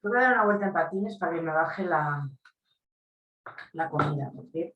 Voy a dar una vuelta en patines para que me baje la comida, porque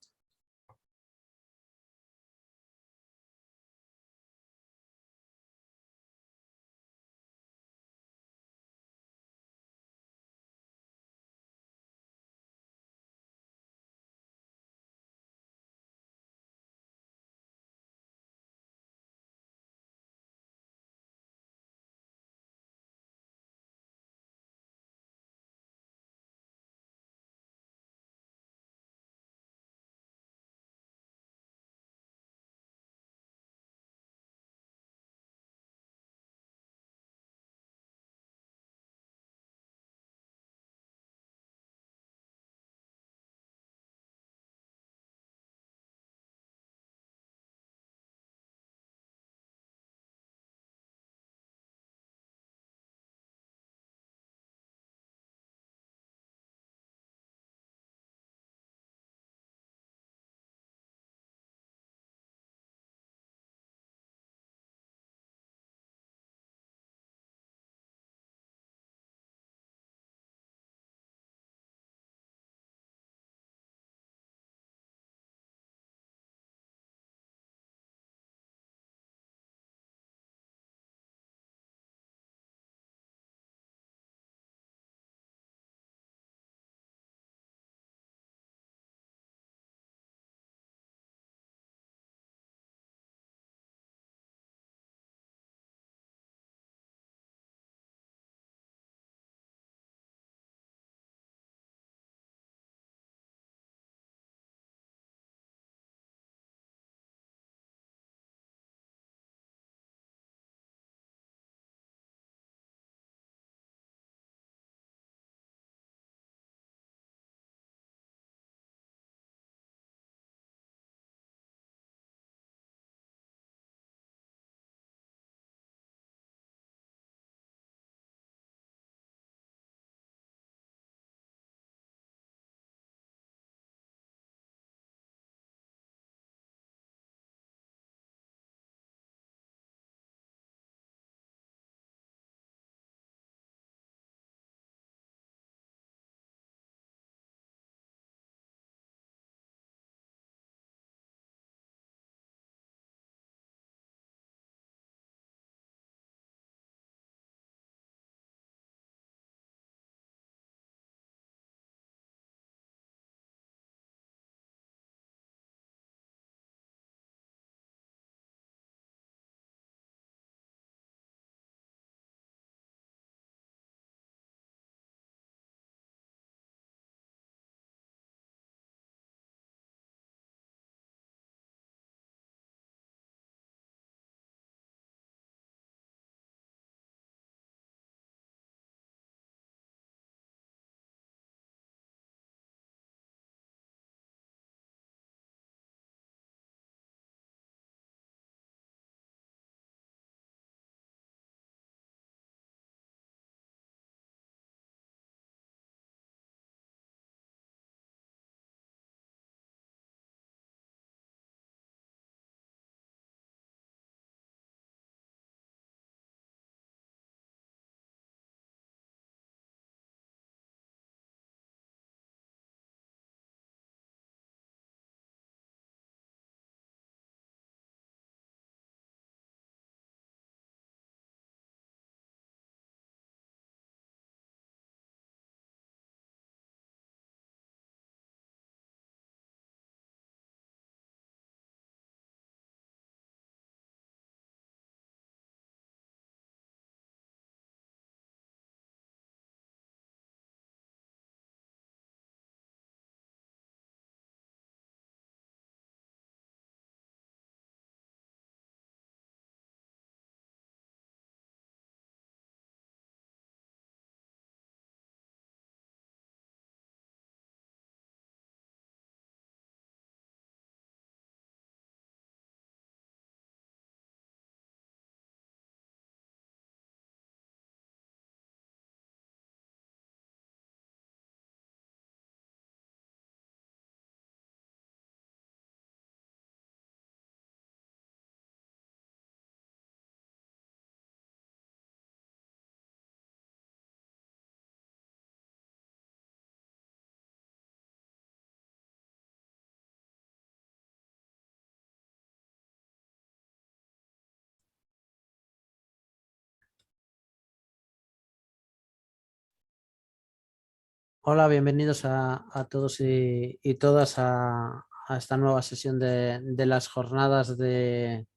Hola, bienvenidos a todos y todas a esta nueva sesión de las jornadas de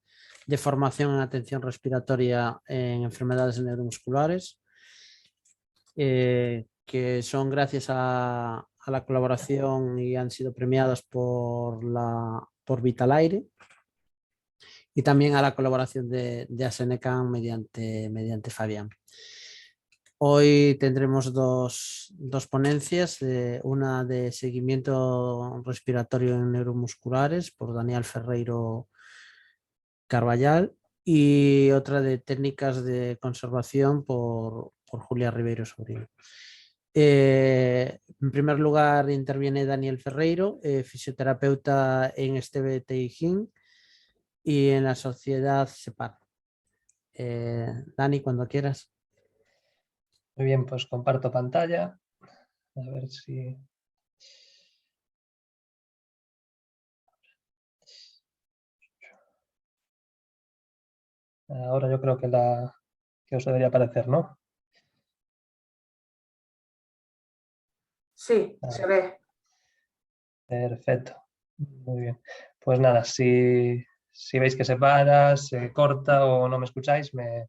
formación en atención respiratoria en enfermedades neuromusculares, que son gracias a la colaboración y han sido premiadas por Vitalaire y también a la colaboración de Asenecan mediante Fabián. Hoy tendremos dos ponencias, una de seguimiento respiratorio en neuromusculares por Daniel Ferreiro Carballal y otra de técnicas de conservación por Julia Ribeiro Sobrino. En primer lugar interviene Daniel Ferreiro, fisioterapeuta en Esteve Teijín y en la sociedad SEPAR. Dani, cuando quieras. Muy bien, pues comparto pantalla. A ver si... Ahora yo creo que os debería aparecer, ¿no? Sí, se ve. Perfecto. Muy bien. Pues nada, si veis que se para, se corta o no me escucháis, me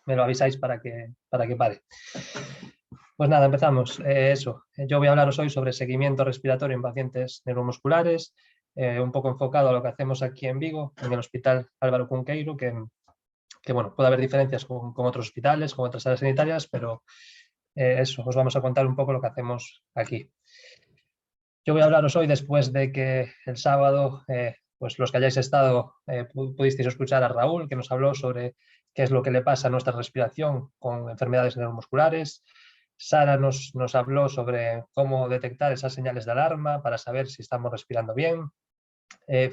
lo avisáis para que pare. Pues nada, empezamos. Yo voy a hablaros hoy sobre seguimiento respiratorio en pacientes neuromusculares, un poco enfocado a lo que hacemos aquí en Vigo, en el Hospital Álvaro Cunqueiro, que bueno, puede haber diferencias con otros hospitales, con otras áreas sanitarias, pero os vamos a contar un poco lo que hacemos aquí. Yo voy a hablaros hoy después de que el sábado, pues los que hayáis estado, pudisteis escuchar a Raúl, que nos habló sobre qué es lo que le pasa a nuestra respiración con enfermedades neuromusculares. Sara nos habló sobre cómo detectar esas señales de alarma para saber si estamos respirando bien.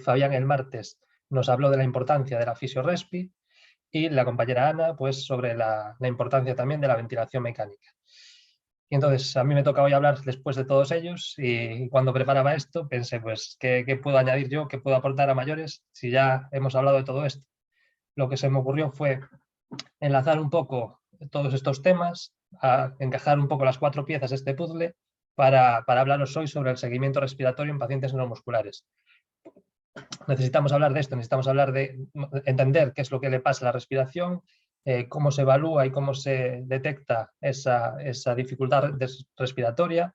Fabián el martes nos habló de la importancia de la fisiorespi y la compañera Ana pues sobre la importancia también de la ventilación mecánica. Y entonces a mí me toca hoy hablar después de todos ellos y cuando preparaba esto pensé, pues, ¿qué puedo añadir yo? ¿Qué puedo aportar a mayores si ya hemos hablado de todo esto? Lo que se me ocurrió fue enlazar un poco todos estos temas, a encajar un poco las 4 piezas de este puzzle para hablaros hoy sobre el seguimiento respiratorio en pacientes neuromusculares. Necesitamos hablar de esto, necesitamos hablar de entender qué es lo que le pasa a la respiración, cómo se evalúa y cómo se detecta esa dificultad respiratoria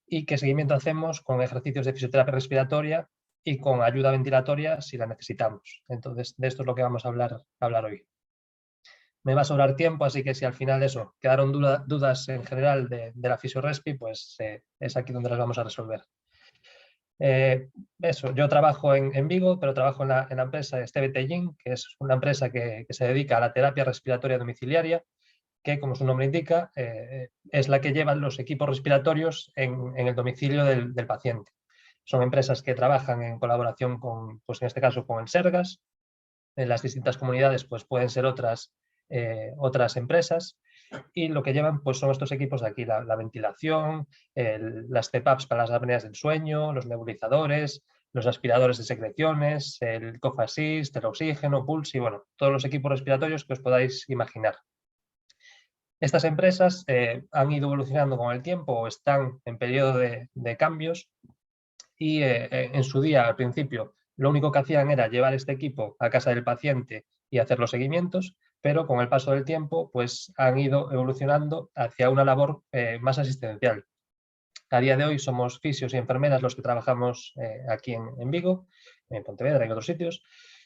y qué seguimiento hacemos con ejercicios de fisioterapia respiratoria y con ayuda ventilatoria si la necesitamos. Entonces, de esto es lo que vamos a hablar hoy. Me va a sobrar tiempo, así que si al final eso quedaron dudas en general de la fisiorespi, pues es aquí donde las vamos a resolver. Yo trabajo en Vigo, pero trabajo en la empresa Esteve Teijín, que es una empresa que se dedica a la terapia respiratoria domiciliaria, que como su nombre indica, es la que lleva los equipos respiratorios en el domicilio del paciente. Son empresas que trabajan en colaboración con, pues en este caso, con el Sergas. En las distintas comunidades pues pueden ser otras empresas, y lo que llevan pues son estos equipos de aquí, la ventilación, las CPAPs para las apneas del sueño, los nebulizadores, los aspiradores de secreciones, el cough assist, el oxígeno, pulse y bueno, todos los equipos respiratorios que os podáis imaginar. Estas empresas han ido evolucionando con el tiempo o están en periodo de cambios y en su día, al principio, lo único que hacían era llevar este equipo a casa del paciente y hacer los seguimientos, pero con el paso del tiempo pues han ido evolucionando hacia una labor más asistencial. A día de hoy somos fisios y enfermeras los que trabajamos aquí en Vigo, en Pontevedra y en otros sitios,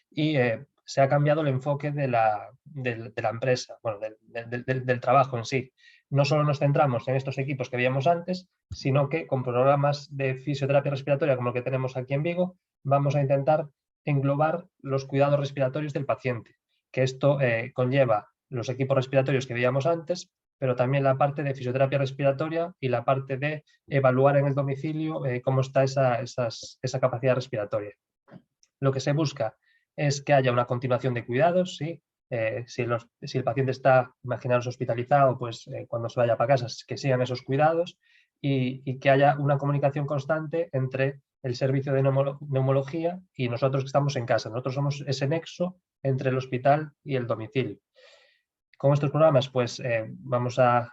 y se ha cambiado el enfoque de la empresa, bueno, del trabajo en sí. No solo nos centramos en estos equipos que veíamos antes, sino que con programas de fisioterapia respiratoria como el que tenemos aquí en Vigo, vamos a intentar englobar los cuidados respiratorios del paciente, que esto conlleva los equipos respiratorios que veíamos antes, pero también la parte de fisioterapia respiratoria y la parte de evaluar en el domicilio cómo está esa capacidad respiratoria. Lo que se busca es que haya una continuación de cuidados, ¿sí? Si el paciente está, imaginaros, hospitalizado, pues cuando se vaya para casa, que sigan esos cuidados y que haya una comunicación constante entre el servicio de neumología y nosotros que estamos en casa. Nosotros somos ese nexo entre el hospital y el domicilio. Con estos programas pues vamos a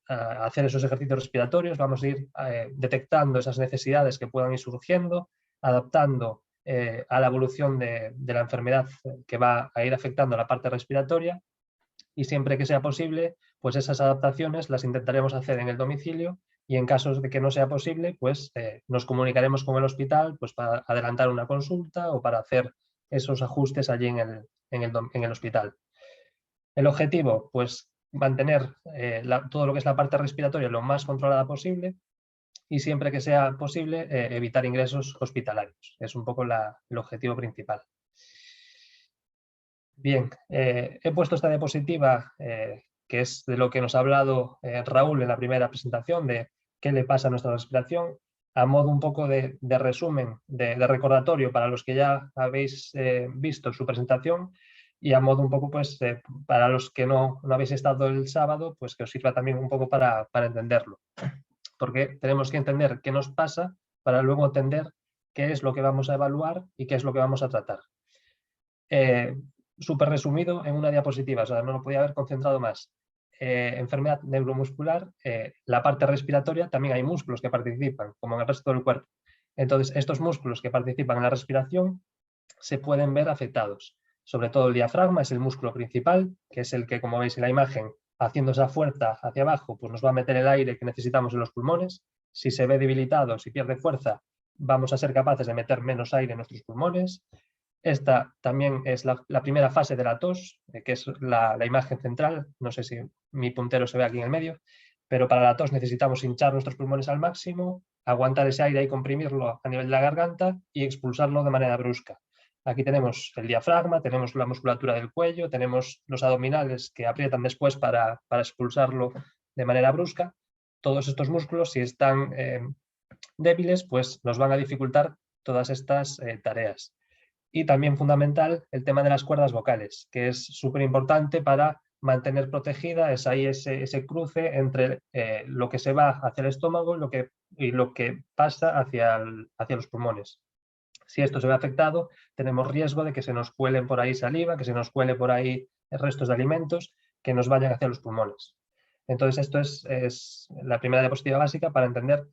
a hacer esos ejercicios respiratorios, vamos a ir detectando esas necesidades que puedan ir surgiendo, adaptando a la evolución de la enfermedad que va a ir afectando a la parte respiratoria, y siempre que sea posible, pues esas adaptaciones las intentaremos hacer en el domicilio, y en casos de que no sea posible, pues nos comunicaremos con el hospital pues, para adelantar una consulta o para hacer esos ajustes allí en el hospital. El objetivo, pues mantener todo lo que es la parte respiratoria lo más controlada posible, y siempre que sea posible evitar ingresos hospitalarios. Es un poco el objetivo principal. Bien, he puesto esta diapositiva, que es de lo que nos ha hablado Raúl en la primera presentación, de qué le pasa a nuestra respiración, a modo un poco de resumen, de recordatorio para los que ya habéis visto su presentación, y a modo un poco, pues, para los que no habéis estado el sábado, pues que os sirva también un poco para entenderlo. Porque tenemos que entender qué nos pasa para luego entender qué es lo que vamos a evaluar y qué es lo que vamos a tratar. Súper resumido en una diapositiva, o sea, no lo podía haber concentrado más. Enfermedad neuromuscular, la parte respiratoria, también hay músculos que participan, como en el resto del cuerpo. Entonces, estos músculos que participan en la respiración se pueden ver afectados. Sobre todo el diafragma es el músculo principal, que es el que, como veis en la imagen, haciendo esa fuerza hacia abajo, pues nos va a meter el aire que necesitamos en los pulmones. Si se ve debilitado, si pierde fuerza, vamos a ser capaces de meter menos aire en nuestros pulmones. Esta también es la primera fase de la tos, que es la imagen central. No sé si mi puntero se ve aquí en el medio, pero para la tos necesitamos hinchar nuestros pulmones al máximo, aguantar ese aire y comprimirlo a nivel de la garganta y expulsarlo de manera brusca. Aquí tenemos el diafragma, tenemos la musculatura del cuello, tenemos los abdominales que aprietan después para expulsarlo de manera brusca. Todos estos músculos, si están débiles, pues nos van a dificultar todas estas tareas. Y también fundamental el tema de las cuerdas vocales, que es súper importante para mantener protegida ese cruce entre lo que se va hacia el estómago y lo que pasa hacia los pulmones. Si esto se ve afectado, tenemos riesgo de que se nos cuelen por ahí saliva, que se nos cuele por ahí restos de alimentos que nos vayan hacia los pulmones. Entonces, esto es la primera diapositiva básica para entender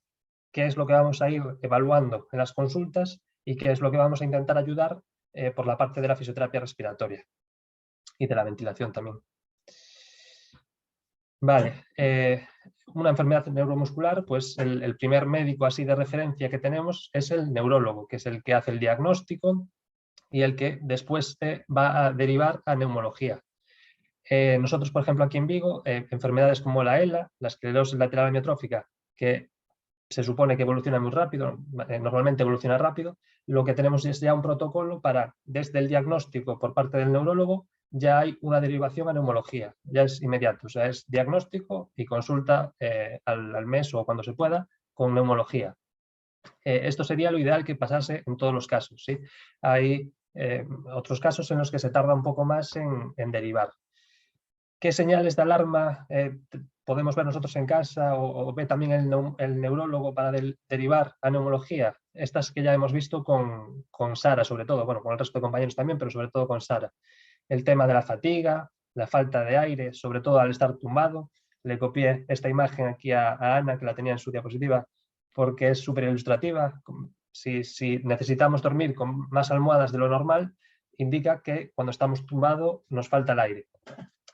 qué es lo que vamos a ir evaluando en las consultas y qué es lo que vamos a intentar ayudar por la parte de la fisioterapia respiratoria y de la ventilación también. Vale, una enfermedad neuromuscular, pues el primer médico así de referencia que tenemos es el neurólogo, que es el que hace el diagnóstico y el que después va a derivar a neumología. Nosotros, por ejemplo, aquí en Vigo, enfermedades como la ELA, la esclerosis lateral amiotrófica, que se supone que evoluciona muy rápido, normalmente evoluciona rápido, lo que tenemos es ya un protocolo para, desde el diagnóstico por parte del neurólogo, ya hay una derivación a neumología, ya es inmediato, o sea, es diagnóstico y consulta al mes o cuando se pueda con neumología. Esto sería lo ideal que pasase en todos los casos, ¿sí? Hay otros casos en los que se tarda un poco más en derivar. ¿Qué señales de alarma podemos ver nosotros en casa o ve también el neurólogo para derivar a neumología? Estas que ya hemos visto con Sara, sobre todo, bueno, con el resto de compañeros también, pero sobre todo con Sara. El tema de la fatiga, la falta de aire, sobre todo al estar tumbado. Le copié esta imagen aquí a Ana, que la tenía en su diapositiva, porque es súper ilustrativa. Si necesitamos dormir con más almohadas de lo normal, indica que cuando estamos tumbados nos falta el aire.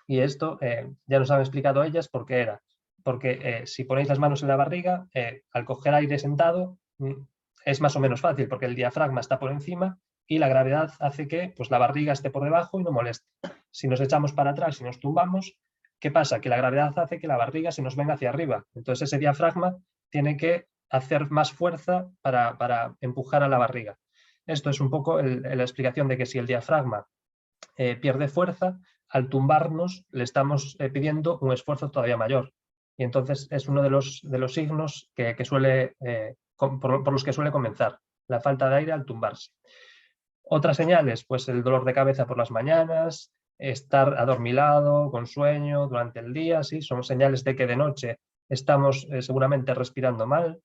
Y esto ya nos han explicado ellas por qué era. Porque si ponéis las manos en la barriga, al coger aire sentado, es más o menos fácil, porque el diafragma está por encima y la gravedad hace que pues, la barriga esté por debajo y no moleste. Si nos echamos para atrás y nos tumbamos, ¿qué pasa? Que la gravedad hace que la barriga se nos venga hacia arriba. Entonces ese diafragma tiene que hacer más fuerza para empujar a la barriga. Esto es un poco la explicación de que si el diafragma pierde fuerza, al tumbarnos le estamos pidiendo un esfuerzo todavía mayor. Y entonces es uno de los signos que suele, por los que suele comenzar, la falta de aire al tumbarse. Otras señales, pues el dolor de cabeza por las mañanas, estar adormilado, con sueño durante el día, ¿sí? Son señales de que de noche estamos seguramente respirando mal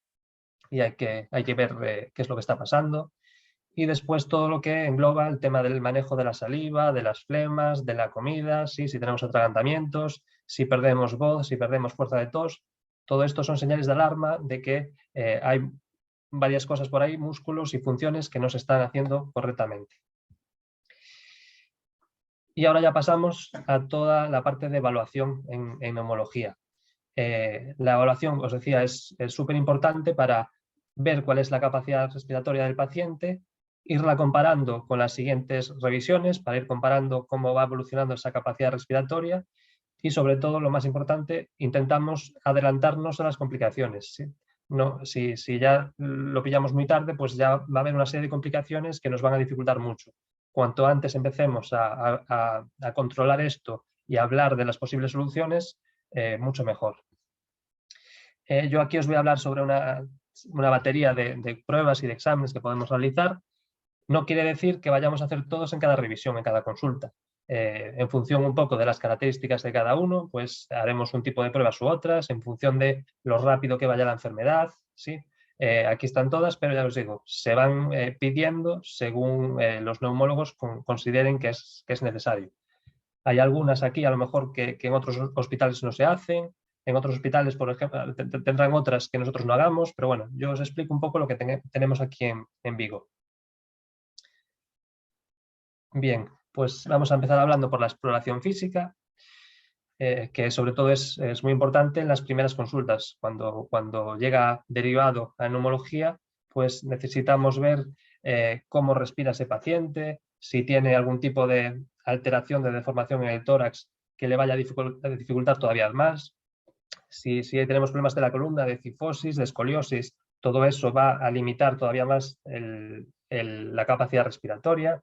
y hay que ver qué es lo que está pasando. Y después todo lo que engloba el tema del manejo de la saliva, de las flemas, de la comida, ¿sí? Si tenemos atragantamientos, si perdemos voz, si perdemos fuerza de tos. Todo esto son señales de alarma de que hay varias cosas por ahí, músculos y funciones que no se están haciendo correctamente. Y ahora ya pasamos a toda la parte de evaluación en neumología. La evaluación, os decía, es súper importante para ver cuál es la capacidad respiratoria del paciente, irla comparando con las siguientes revisiones para ir comparando cómo va evolucionando esa capacidad respiratoria y, sobre todo, lo más importante, intentamos adelantarnos a las complicaciones, ¿sí? No, si ya lo pillamos muy tarde, pues ya va a haber una serie de complicaciones que nos van a dificultar mucho. Cuanto antes empecemos a controlar esto y a hablar de las posibles soluciones, mucho mejor. Yo aquí os voy a hablar sobre una batería de pruebas y de exámenes que podemos realizar. No quiere decir que vayamos a hacer todos en cada revisión, en cada consulta. En función un poco de las características de cada uno, pues haremos un tipo de pruebas u otras, en función de lo rápido que vaya la enfermedad, ¿sí? Aquí están todas, pero ya os digo, se van pidiendo según los neumólogos consideren que es necesario. Hay algunas aquí, a lo mejor, que en otros hospitales no se hacen, en otros hospitales, por ejemplo, tendrán otras que nosotros no hagamos, pero bueno, yo os explico un poco lo que tenemos aquí en Vigo. Bien, pues vamos a empezar hablando por la exploración física, que sobre todo es muy importante en las primeras consultas. Cuando llega derivado a neumología, pues necesitamos ver cómo respira ese paciente, si tiene algún tipo de alteración de deformación en el tórax que le vaya a dificultar todavía más, si tenemos problemas de la columna, de cifosis, de escoliosis, todo eso va a limitar todavía más la capacidad respiratoria.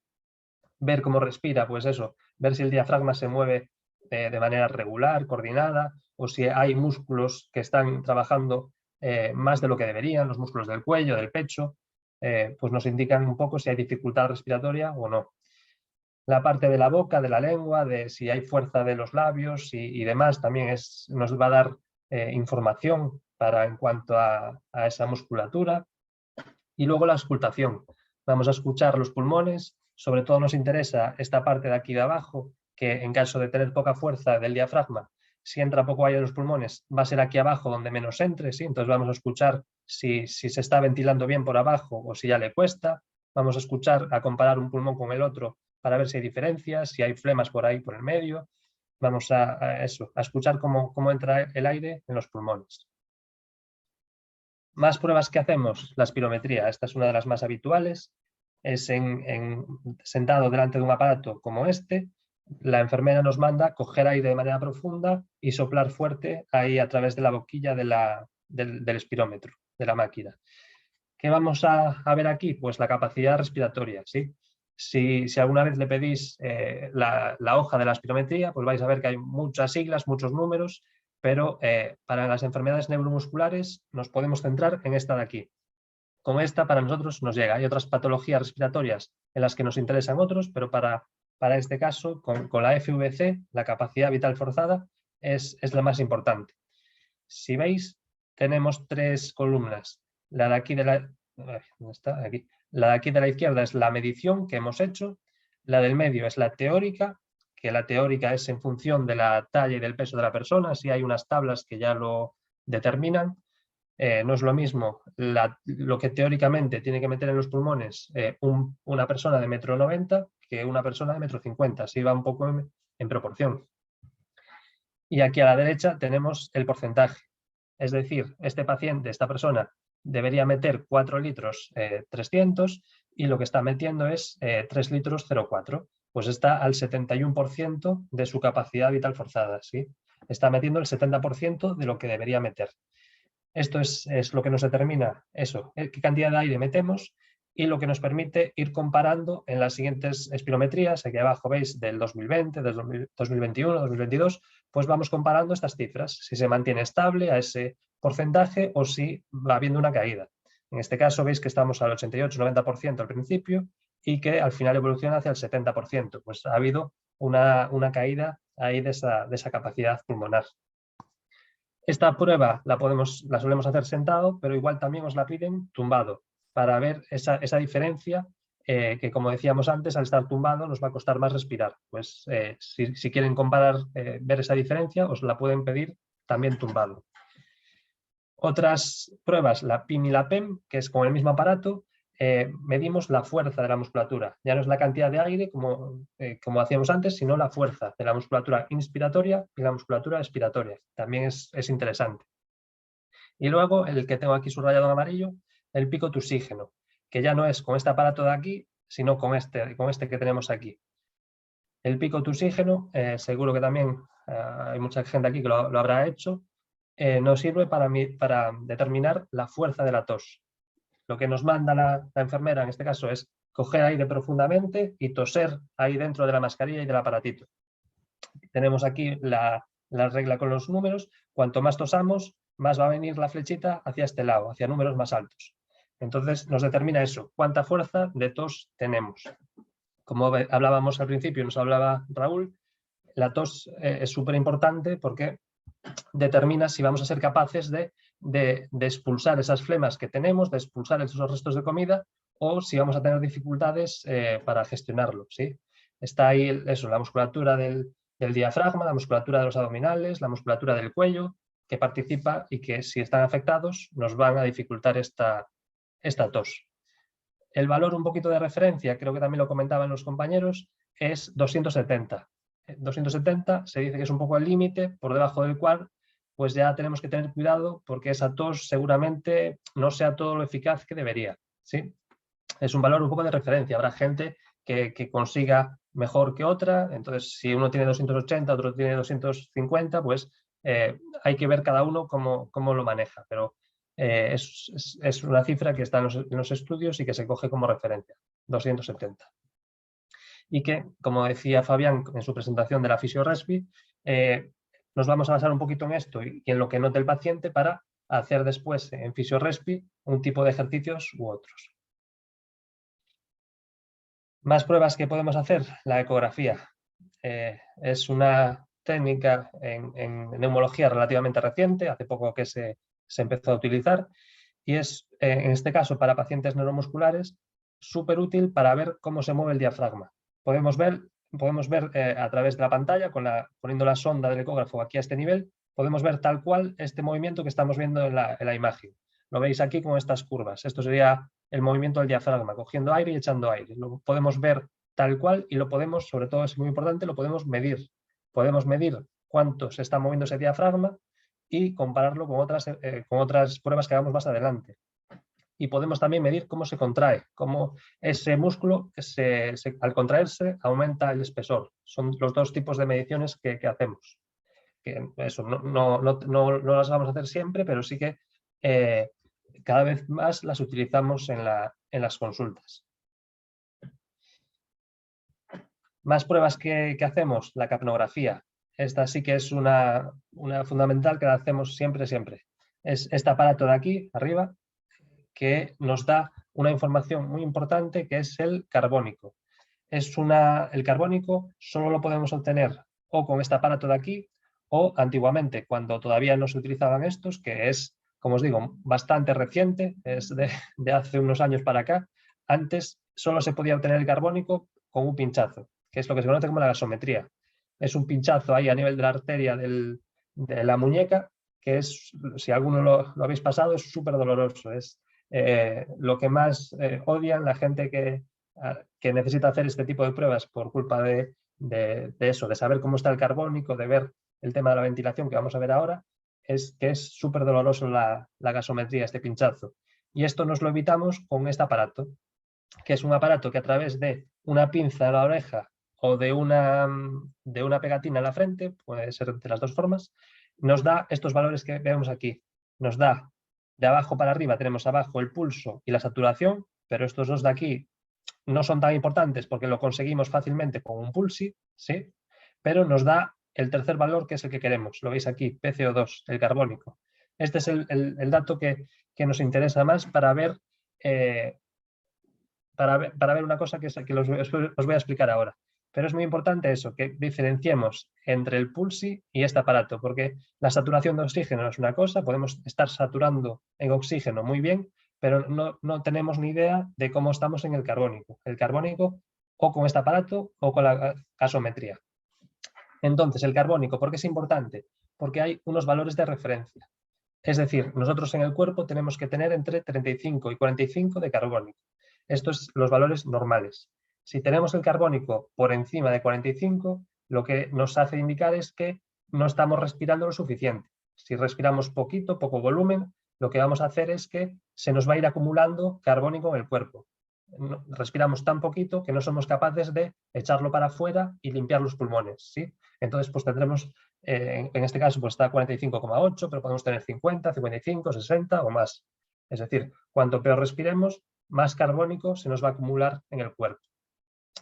Ver cómo respira, pues eso, ver si el diafragma se mueve de manera regular, coordinada, o si hay músculos que están trabajando más de lo que deberían, los músculos del cuello, del pecho, pues nos indican un poco si hay dificultad respiratoria o no. La parte de la boca, de la lengua, de si hay fuerza de los labios y demás, también nos va a dar información en cuanto a esa musculatura. Y luego la auscultación. Vamos a escuchar los pulmones, sobre todo nos interesa esta parte de aquí de abajo, que en caso de tener poca fuerza del diafragma, si entra poco aire en los pulmones, va a ser aquí abajo donde menos entre, ¿sí? Entonces vamos a escuchar si se está ventilando bien por abajo o si ya le cuesta. Vamos a escuchar, a comparar un pulmón con el otro para ver si hay diferencias, si hay flemas por ahí por el medio. Vamos a escuchar cómo entra el aire en los pulmones. Más pruebas que hacemos, la espirometría. Esta es una de las más habituales. Es sentado delante de un aparato como este. La enfermera nos manda coger aire de manera profunda y soplar fuerte ahí a través de la boquilla del espirómetro, de la máquina. ¿Qué vamos a ver aquí? Pues la capacidad respiratoria, ¿sí? Si alguna vez le pedís la hoja de la espirometría, pues vais a ver que hay muchas siglas, muchos números, pero para las enfermedades neuromusculares nos podemos centrar en esta de aquí. Con esta para nosotros nos llega. Hay otras patologías respiratorias en las que nos interesan otros, pero para este caso, con la FVC, la capacidad vital forzada, es la más importante. Si veis, tenemos tres columnas. La de aquí ¿dónde está? Aquí. La de aquí de la izquierda es la medición que hemos hecho. La del medio es la teórica, que la teórica es en función de la talla y del peso de la persona. Si hay unas tablas que ya lo determinan. No es lo mismo lo que teóricamente tiene que meter en los pulmones una persona de 1,90 m que una persona de 1,50 m. Así va un poco en proporción. Y aquí a la derecha tenemos el porcentaje. Es decir, este paciente, esta persona, debería meter 4 litros 300 y lo que está metiendo es 3 litros 0,4. Pues está al 71% de su capacidad vital forzada, ¿sí? Está metiendo el 70% de lo que debería meter. Esto es lo que nos determina eso, qué cantidad de aire metemos y lo que nos permite ir comparando en las siguientes espirometrías. Aquí abajo veis del 2020, del 2021, 2022, pues vamos comparando estas cifras, si se mantiene estable a ese porcentaje o si va habiendo una caída. En este caso veis que estamos al 88-90% al principio y que al final evoluciona hacia el 70%. Pues ha habido una caída ahí de esa capacidad pulmonar. Esta prueba la solemos hacer sentado, pero igual también os la piden tumbado para ver esa diferencia que como decíamos antes, al estar tumbado nos va a costar más respirar. Pues si quieren comparar, ver esa diferencia, os la pueden pedir también tumbado. Otras pruebas, la PIM y la PEM, que es con el mismo aparato, medimos la fuerza de la musculatura. Ya no es la cantidad de aire como hacíamos antes, sino la fuerza de la musculatura inspiratoria y la musculatura expiratoria. También es interesante. Y luego el que tengo aquí subrayado en amarillo, el pico de oxígeno, que ya no es con este aparato de aquí, sino con este que tenemos aquí. El pico de oxígeno, seguro que también hay mucha gente aquí que lo habrá hecho, nos sirve para determinar la fuerza de la tos. Lo que nos manda la enfermera en este caso es coger aire profundamente y toser ahí dentro de la mascarilla y del aparatito. Tenemos aquí la regla con los números. Cuanto más tosamos, más va a venir la flechita hacia este lado, hacia números más altos. Entonces nos determina eso, cuánta fuerza de tos tenemos. Como hablábamos al principio, nos hablaba Raúl, la tos es súper importante porque determina si vamos a ser capaces de expulsar esas flemas que tenemos, de expulsar esos restos de comida, o si vamos a tener dificultades para gestionarlo, ¿sí? Está ahí eso, la musculatura del diafragma, la musculatura de los abdominales, la musculatura del cuello, que participa y que si están afectados nos van a dificultar esta tos. El valor un poquito de referencia, creo que también lo comentaban los compañeros, es 270. 270 se dice que es un poco el límite por debajo del cual pues ya tenemos que tener cuidado porque esa tos seguramente no sea todo lo eficaz que debería, ¿sí? Es un valor un poco de referencia. Habrá gente que consiga mejor que otra, entonces si uno tiene 280, otro tiene 250, pues hay que ver cada uno cómo lo maneja, pero es una cifra que está en los estudios y que se coge como referencia, 270. Y que, como decía Fabián en su presentación de la Fisiorespi, nos vamos a basar un poquito en esto y en lo que note el paciente para hacer después en Fisiorespi un tipo de ejercicios u otros. Más pruebas que podemos hacer, la ecografía. Es una técnica en neumología relativamente reciente, hace poco que se empezó a utilizar, y es, en este caso, para pacientes neuromusculares, súper útil para ver cómo se mueve el diafragma. Podemos ver a través de la pantalla, poniendo la sonda del ecógrafo aquí a este nivel, podemos ver tal cual este movimiento que estamos viendo en la imagen. Lo veis aquí con estas curvas. Esto sería el movimiento del diafragma, cogiendo aire y echando aire. Lo podemos ver tal cual y lo podemos, sobre todo es muy importante, lo podemos medir. Podemos medir cuánto se está moviendo ese diafragma y compararlo con otras pruebas que hagamos más adelante. Y podemos también medir cómo se contrae, cómo ese músculo al contraerse aumenta el espesor. Son los dos tipos de mediciones que hacemos. Que eso no las vamos a hacer siempre, pero sí que cada vez más las utilizamos en las consultas. Más pruebas que hacemos, la capnografía. Esta sí que es una fundamental que la hacemos siempre. Es este aparato de aquí, arriba, que nos da una información muy importante que es el carbónico. El carbónico solo lo podemos obtener o con este aparato de aquí o antiguamente, cuando todavía no se utilizaban estos, que es, como os digo, bastante reciente, es de hace unos años para acá. Antes solo se podía obtener el carbónico con un pinchazo, que es lo que se conoce como la gasometría. Es un pinchazo ahí a nivel de la arteria de la muñeca, que es, si alguno lo habéis pasado, es súper doloroso. Es lo que más odian la gente que necesita hacer este tipo de pruebas por culpa de eso, de saber cómo está el carbónico, de ver el tema de la ventilación que vamos a ver ahora, es que es súper doloroso la gasometría, este pinchazo. Y esto nos lo evitamos con este aparato, que es un aparato que a través de una pinza en la oreja o de una pegatina en la frente, puede ser de las dos formas, nos da estos valores que vemos aquí. Nos da de abajo para arriba, tenemos abajo el pulso y la saturación, pero estos dos de aquí no son tan importantes porque lo conseguimos fácilmente con un pulsi, ¿sí? Pero nos da el tercer valor, que es el que queremos. Lo veis aquí, PCO2, el carbónico. Este es el dato que nos interesa más para ver una cosa que os voy a explicar ahora. Pero es muy importante eso, que diferenciemos entre el pulsi y este aparato, porque la saturación de oxígeno es una cosa, podemos estar saturando en oxígeno muy bien, pero no tenemos ni idea de cómo estamos en el carbónico. El carbónico o con este aparato o con la gasometría. Entonces, el carbónico, ¿por qué es importante? Porque hay unos valores de referencia. Es decir, nosotros en el cuerpo tenemos que tener entre 35 y 45 de carbónico. Estos son los valores normales. Si tenemos el carbónico por encima de 45, lo que nos hace indicar es que no estamos respirando lo suficiente. Si respiramos poquito, poco volumen, lo que vamos a hacer es que se nos va a ir acumulando carbónico en el cuerpo. Respiramos tan poquito que no somos capaces de echarlo para afuera y limpiar los pulmones, ¿sí? Entonces, pues tendremos, en este caso, pues está 45,8, pero podemos tener 50, 55, 60 o más. Es decir, cuanto peor respiremos, más carbónico se nos va a acumular en el cuerpo.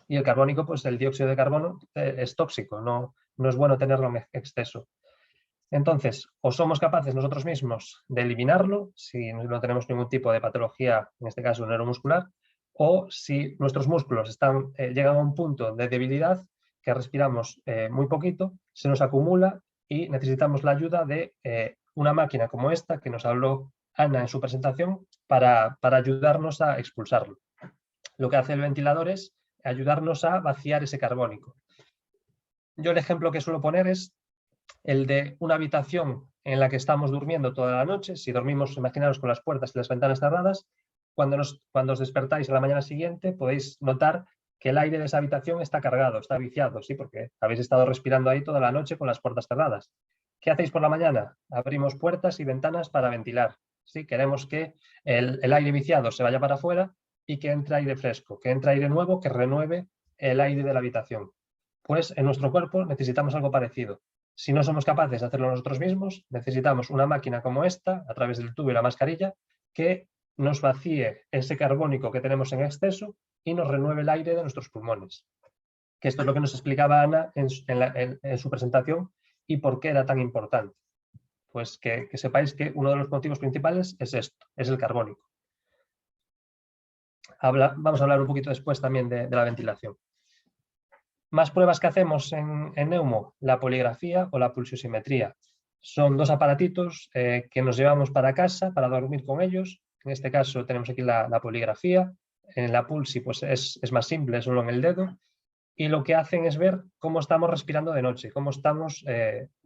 Y el carbónico, pues el dióxido de carbono es tóxico, no es bueno tenerlo en exceso. Entonces, o somos capaces nosotros mismos de eliminarlo, si no tenemos ningún tipo de patología, en este caso neuromuscular, o si nuestros músculos llegan a un punto de debilidad, que respiramos muy poquito, se nos acumula y necesitamos la ayuda de una máquina como esta, que nos habló Ana en su presentación, para ayudarnos a expulsarlo. Lo que hace el ventilador es ayudarnos a vaciar ese carbónico. Yo el ejemplo que suelo poner es el de una habitación en la que estamos durmiendo toda la noche. Si dormimos, imaginaros, con las puertas y las ventanas cerradas, cuando os despertáis a la mañana siguiente podéis notar que el aire de esa habitación está cargado, está viciado, ¿sí? Porque habéis estado respirando ahí toda la noche con las puertas cerradas. ¿Qué hacéis por la mañana? Abrimos puertas y ventanas para ventilar, ¿sí? Queremos que el aire viciado se vaya para afuera y que entre aire fresco, que entre aire nuevo, que renueve el aire de la habitación. Pues en nuestro cuerpo necesitamos algo parecido. Si no somos capaces de hacerlo nosotros mismos, necesitamos una máquina como esta, a través del tubo y la mascarilla, que nos vacíe ese carbónico que tenemos en exceso y nos renueve el aire de nuestros pulmones. Que esto es lo que nos explicaba Ana en su presentación y por qué era tan importante. Pues que sepáis que uno de los motivos principales es esto, es el carbónico. Vamos a hablar un poquito después también de la ventilación. Más pruebas que hacemos en Neumo, la poligrafía o la pulsioximetría. Son dos aparatitos que nos llevamos para casa para dormir con ellos. En este caso tenemos aquí la poligrafía. En la pulsi pues es más simple, solo en el dedo. Y lo que hacen es ver cómo estamos respirando de noche, cómo estamos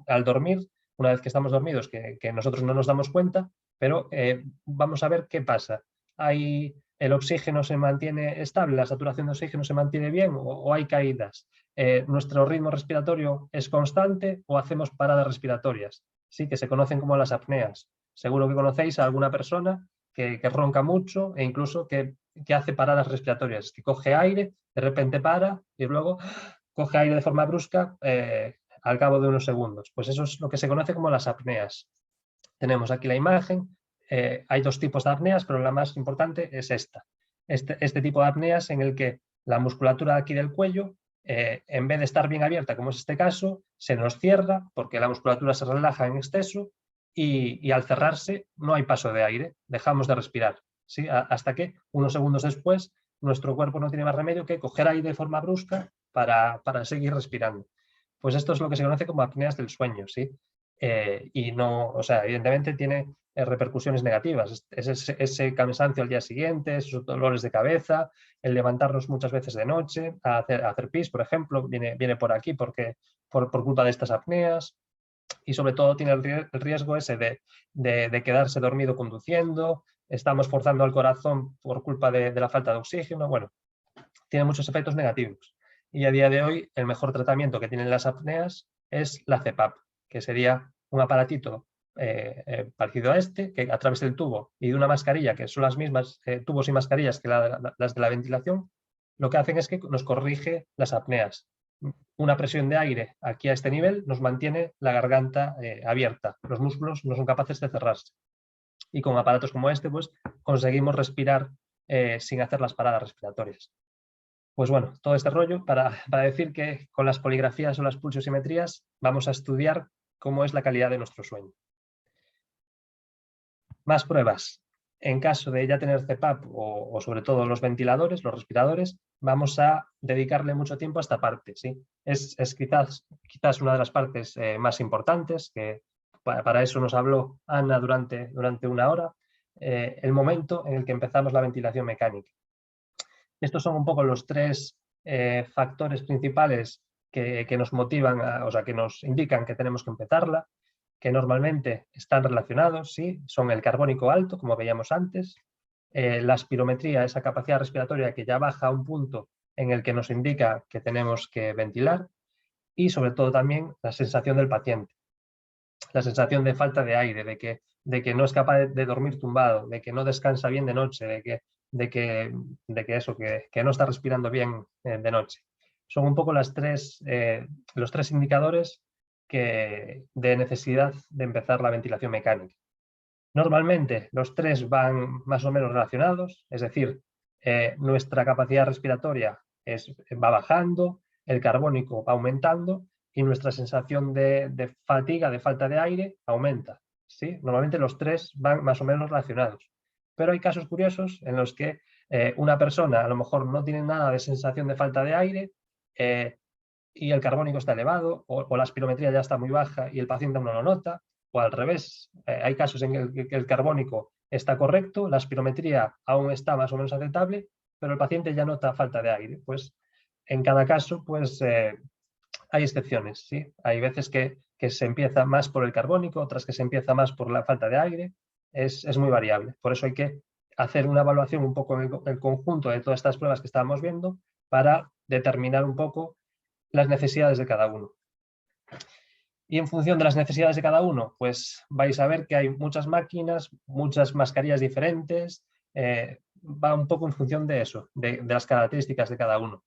al dormir, una vez que estamos dormidos, que nosotros no nos damos cuenta, pero vamos a ver qué pasa. El oxígeno se mantiene estable, la saturación de oxígeno se mantiene bien o hay caídas. Nuestro ritmo respiratorio es constante o hacemos paradas respiratorias, ¿sí? Que se conocen como las apneas. Seguro que conocéis a alguna persona que ronca mucho e incluso que hace paradas respiratorias, que coge aire, de repente para y luego coge aire de forma brusca al cabo de unos segundos. Pues eso es lo que se conoce como las apneas. Tenemos aquí la imagen. Hay dos tipos de apneas, pero la más importante es esta. Este tipo de apneas en el que la musculatura aquí del cuello, en vez de estar bien abierta, como es este caso, se nos cierra porque la musculatura se relaja en exceso y al cerrarse no hay paso de aire, dejamos de respirar, ¿sí? Hasta que unos segundos después nuestro cuerpo no tiene más remedio que coger aire de forma brusca para seguir respirando. Pues esto es lo que se conoce como apneas del sueño, ¿sí? Y no, o sea, evidentemente tiene repercusiones negativas. Ese cansancio al día siguiente, esos dolores de cabeza, el levantarnos muchas veces de noche a hacer pis, por ejemplo, viene por aquí por culpa de estas apneas. Y sobre todo tiene el riesgo ese de quedarse dormido conduciendo, estamos forzando al corazón por culpa de la falta de oxígeno. Bueno, tiene muchos efectos negativos. Y a día de hoy el mejor tratamiento que tienen las apneas es la CPAP, que sería un aparatito parecido a este, que a través del tubo y de una mascarilla, que son las mismas tubos y mascarillas que las de la ventilación, lo que hacen es que nos corrige las apneas. Una presión de aire aquí a este nivel nos mantiene la garganta abierta. Los músculos no son capaces de cerrarse. Y con aparatos como este, pues conseguimos respirar sin hacer las paradas respiratorias. Pues bueno, todo este rollo para decir que con las poligrafías o las pulsioximetrías vamos a estudiar cómo es la calidad de nuestro sueño. Más pruebas. En caso de ya tener CPAP o sobre todo los ventiladores, los respiradores, vamos a dedicarle mucho tiempo a esta parte, ¿sí? Es quizás una de las partes más importantes, que para eso nos habló Ana durante una hora. el momento en el que empezamos la ventilación mecánica. Estos son un poco los tres factores principales que nos motivan, o sea, que nos indican que tenemos que empezarla, que normalmente están relacionados, ¿sí? Son el carbónico alto, como veíamos antes, la espirometría, esa capacidad respiratoria que ya baja a un punto en el que nos indica que tenemos que ventilar, y sobre todo también la sensación del paciente, la sensación de falta de aire, de que no es capaz de dormir tumbado, de que no descansa bien de noche, de que no está respirando bien de noche. Son un poco los tres indicadores de necesidad de empezar la ventilación mecánica. Normalmente los tres van más o menos relacionados, es decir, nuestra capacidad respiratoria va bajando, el carbónico va aumentando y nuestra sensación de fatiga, de falta de aire, aumenta, ¿sí? Normalmente los tres van más o menos relacionados. Pero hay casos curiosos en los que una persona a lo mejor no tiene nada de sensación de falta de aire y el carbónico está elevado, o la espirometría ya está muy baja y el paciente aún no lo nota, o al revés, hay casos en el que el carbónico está correcto, la espirometría aún está más o menos aceptable, pero el paciente ya nota falta de aire. Pues en cada caso, pues hay excepciones, ¿sí? Hay veces que se empieza más por el carbónico, otras que se empieza más por la falta de aire, es muy variable. Por eso hay que hacer una evaluación un poco en el conjunto de todas estas pruebas que estábamos viendo para determinar un poco las necesidades de cada uno. Y en función de las necesidades de cada uno, pues vais a ver que hay muchas máquinas, muchas mascarillas diferentes, va un poco en función de eso, de las características de cada uno.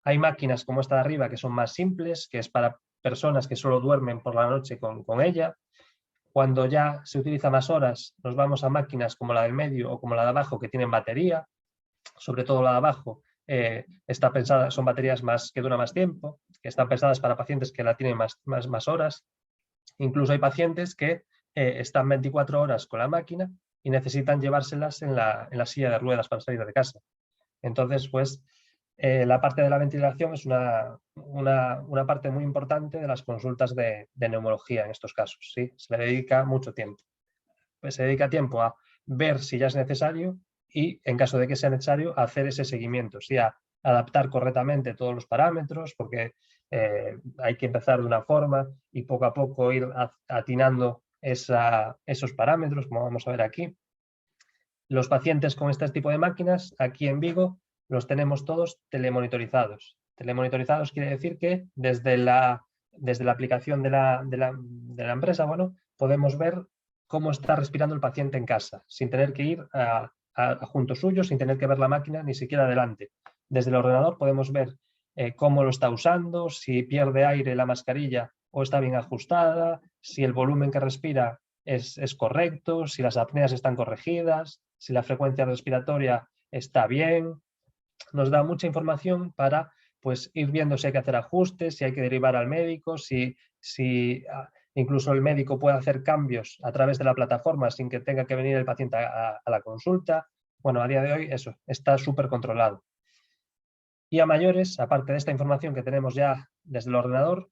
Hay máquinas como esta de arriba que son más simples, que es para personas que solo duermen por la noche con ella. Cuando ya se utiliza más horas, nos vamos a máquinas como la del medio o como la de abajo que tienen batería, sobre todo la de abajo. Está pensada, son baterías que duran más tiempo, que están pensadas para pacientes que la tienen más horas. Incluso hay pacientes que están 24 horas con la máquina y necesitan llevárselas en la silla de ruedas para salir de casa. Entonces, pues, la parte de la ventilación es una parte muy importante de las consultas de neumología en estos casos, ¿sí? Se le dedica mucho tiempo. Pues se dedica tiempo a ver si ya es necesario y, en caso de que sea necesario, hacer ese seguimiento, ¿sí? A adaptar correctamente todos los parámetros, porque hay que empezar de una forma y poco a poco ir atinando esos parámetros, como vamos a ver aquí. Los pacientes con este tipo de máquinas, aquí en Vigo, los tenemos todos telemonitorizados. Telemonitorizados quiere decir que desde la aplicación de la empresa, bueno, podemos ver cómo está respirando el paciente en casa, sin tener que ir junto suyo, sin tener que ver la máquina ni siquiera delante. Desde el ordenador podemos ver cómo lo está usando, si pierde aire la mascarilla o está bien ajustada, si el volumen que respira es correcto, si las apneas están corregidas, si la frecuencia respiratoria está bien. Nos da mucha información para, pues, ir viendo si hay que hacer ajustes, si hay que derivar al médico, si incluso el médico puede hacer cambios a través de la plataforma sin que tenga que venir el paciente a la consulta. Bueno, a día de hoy eso está súper controlado. Y a mayores, aparte de esta información que tenemos ya desde el ordenador,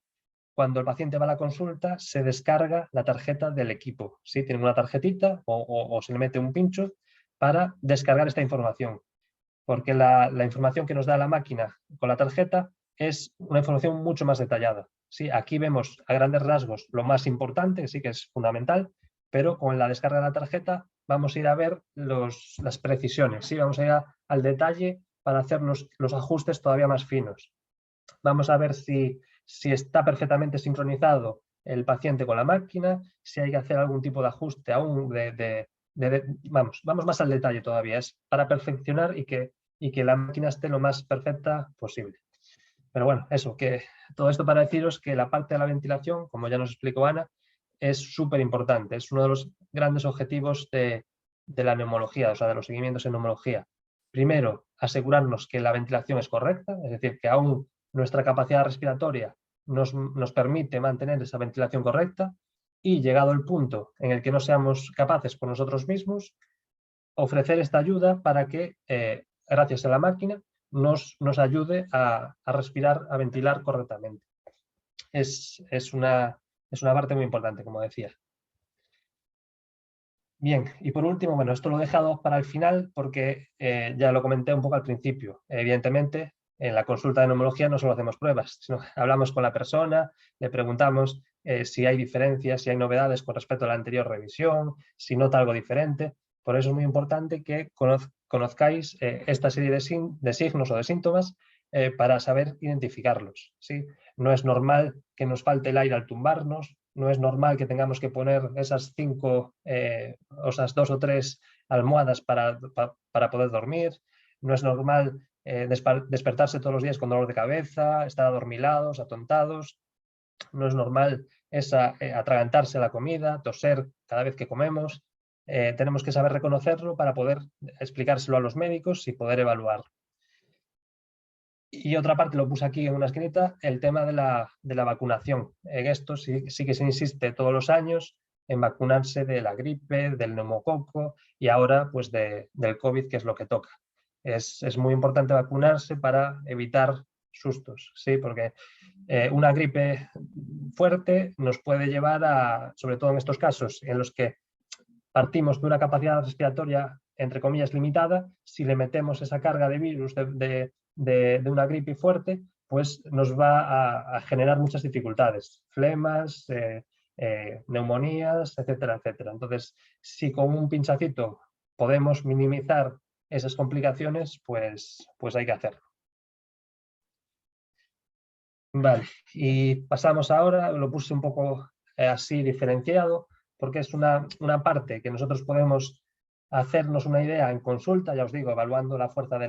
cuando el paciente va a la consulta se descarga la tarjeta del equipo, ¿sí? Tiene una tarjetita o se le mete un pincho para descargar esta información, porque la información que nos da la máquina con la tarjeta es una información mucho más detallada, ¿sí? Aquí vemos a grandes rasgos lo más importante, sí que es fundamental, pero con la descarga de la tarjeta vamos a ir a ver las precisiones, ¿sí? Vamos a ir al detalle para hacer los ajustes todavía más finos. Vamos a ver si está perfectamente sincronizado el paciente con la máquina, si hay que hacer algún tipo de ajuste aún vamos más al detalle todavía, es para perfeccionar y que la máquina esté lo más perfecta posible. Pero bueno, eso, que todo esto para deciros que la parte de la ventilación, como ya nos explicó Ana, es súper importante, es uno de los grandes objetivos de la neumología, o sea, de los seguimientos en neumología. Primero, asegurarnos que la ventilación es correcta, es decir, que aún nuestra capacidad respiratoria nos permite mantener esa ventilación correcta, y llegado el punto en el que no seamos capaces por nosotros mismos, ofrecer esta ayuda para que, gracias a la máquina, nos ayude a respirar, a ventilar correctamente. Es una parte muy importante, como decía. Bien, y por último, bueno, esto lo he dejado para el final porque ya lo comenté un poco al principio. Evidentemente, en la consulta de neumología no solo hacemos pruebas, sino hablamos con la persona, le preguntamos si hay diferencias, si hay novedades con respecto a la anterior revisión, si nota algo diferente. Por eso es muy importante que conozcáis esta serie de signos o de síntomas para saber identificarlos, ¿sí? No es normal que nos falte el aire al tumbarnos, no es normal que tengamos que poner esas 5 o esas 2 o 3 almohadas para poder dormir, no es normal despertarse todos los días con dolor de cabeza, estar adormilados, atontados, no es normal atragantarse a la comida, toser cada vez que comemos. Tenemos que saber reconocerlo para poder explicárselo a los médicos y poder evaluarlo. Y otra parte, lo puse aquí en una esquinita, el tema de la vacunación. En esto sí que se insiste todos los años en vacunarse de la gripe, del neumococo y ahora pues del COVID, que es lo que toca. Es muy importante vacunarse para evitar sustos, ¿sí? Porque una gripe fuerte nos puede llevar a, sobre todo en estos casos en los que partimos de una capacidad respiratoria, entre comillas, limitada, si le metemos esa carga de virus de una gripe fuerte, pues nos va a generar muchas dificultades, flemas, neumonías, etcétera, etcétera. Entonces, si con un pinchacito podemos minimizar esas complicaciones, pues hay que hacerlo. Vale, y pasamos ahora, lo puse un poco así diferenciado, porque es una parte que nosotros podemos hacernos una idea en consulta, ya os digo, evaluando la fuerza de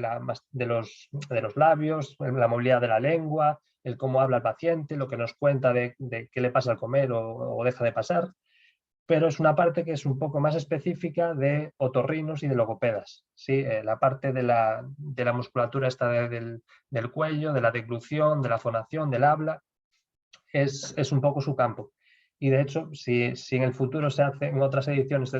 los labios, la movilidad de la lengua, el cómo habla el paciente, lo que nos cuenta de qué le pasa al comer o deja de pasar, pero es una parte que es un poco más específica de otorrinos y de logopedas, ¿sí? La parte de la musculatura esta del cuello, de la deglución, de la fonación, del habla, es un poco su campo. Y de hecho, si en el futuro se hacen otras ediciones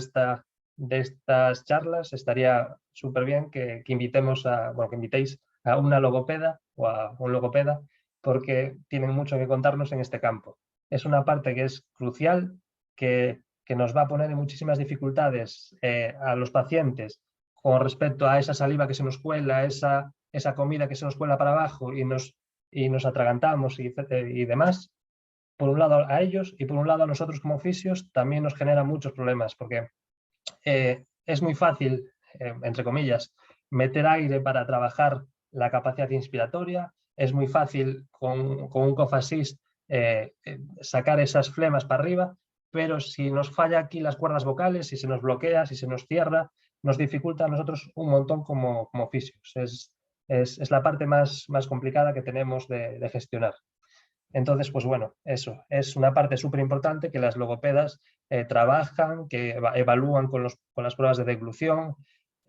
de estas charlas, estaría súper bien que invitéis a una logopeda o a un logopeda, porque tienen mucho que contarnos en este campo. Es una parte que es crucial, que nos va a poner en muchísimas dificultades a los pacientes con respecto a esa saliva que se nos cuela, esa comida que se nos cuela para abajo y nos atragantamos y demás. Por un lado a ellos y por un lado a nosotros como fisios también nos genera muchos problemas, porque es muy fácil, entre comillas, meter aire para trabajar la capacidad inspiratoria, es muy fácil con un cough assist sacar esas flemas para arriba, pero si nos falla aquí las cuerdas vocales, si se nos bloquea, si se nos cierra, nos dificulta a nosotros un montón como fisios. Es la parte más complicada que tenemos de gestionar. Entonces, pues bueno, eso es una parte súper importante que las logopedas trabajan, que evalúan con las pruebas de deglución.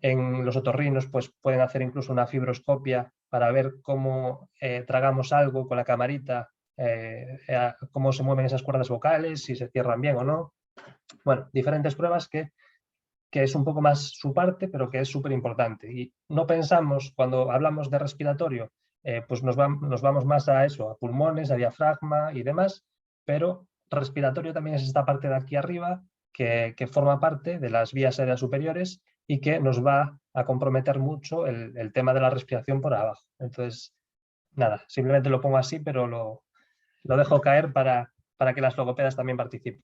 En los otorrinos pues pueden hacer incluso una fibroscopia para ver cómo tragamos algo con la camarita, cómo se mueven esas cuerdas vocales, si se cierran bien o no. Bueno, diferentes pruebas que es un poco más su parte, pero que es súper importante. Y no pensamos, cuando hablamos de respiratorio, pues nos vamos más a eso, a pulmones, a diafragma y demás, pero respiratorio también es esta parte de aquí arriba que forma parte de las vías aéreas superiores y que nos va a comprometer mucho el tema de la respiración por abajo. Entonces, nada, simplemente lo pongo así, pero lo dejo caer para que las logopedas también participen.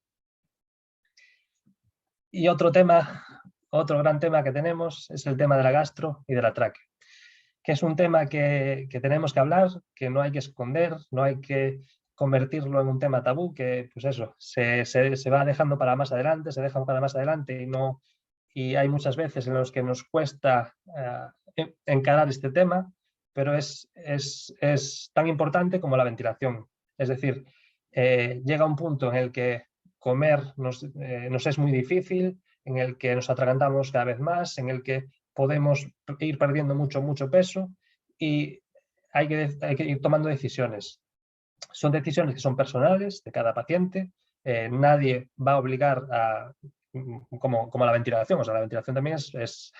Y otro gran tema que tenemos es el tema de la gastro y de la tráquea, que es un tema que tenemos que hablar, que no hay que esconder, no hay que convertirlo en un tema tabú, que pues eso, se va dejando para más adelante, se deja para más adelante y hay muchas veces en los que nos cuesta encarar este tema, pero es tan importante como la ventilación. Es decir, llega un punto en el que comer nos es muy difícil, en el que nos atragantamos cada vez más, en el que podemos ir perdiendo mucho peso y hay que ir tomando decisiones. Son decisiones que son personales de cada paciente, nadie va a obligar a, como la ventilación, o sea, la ventilación también es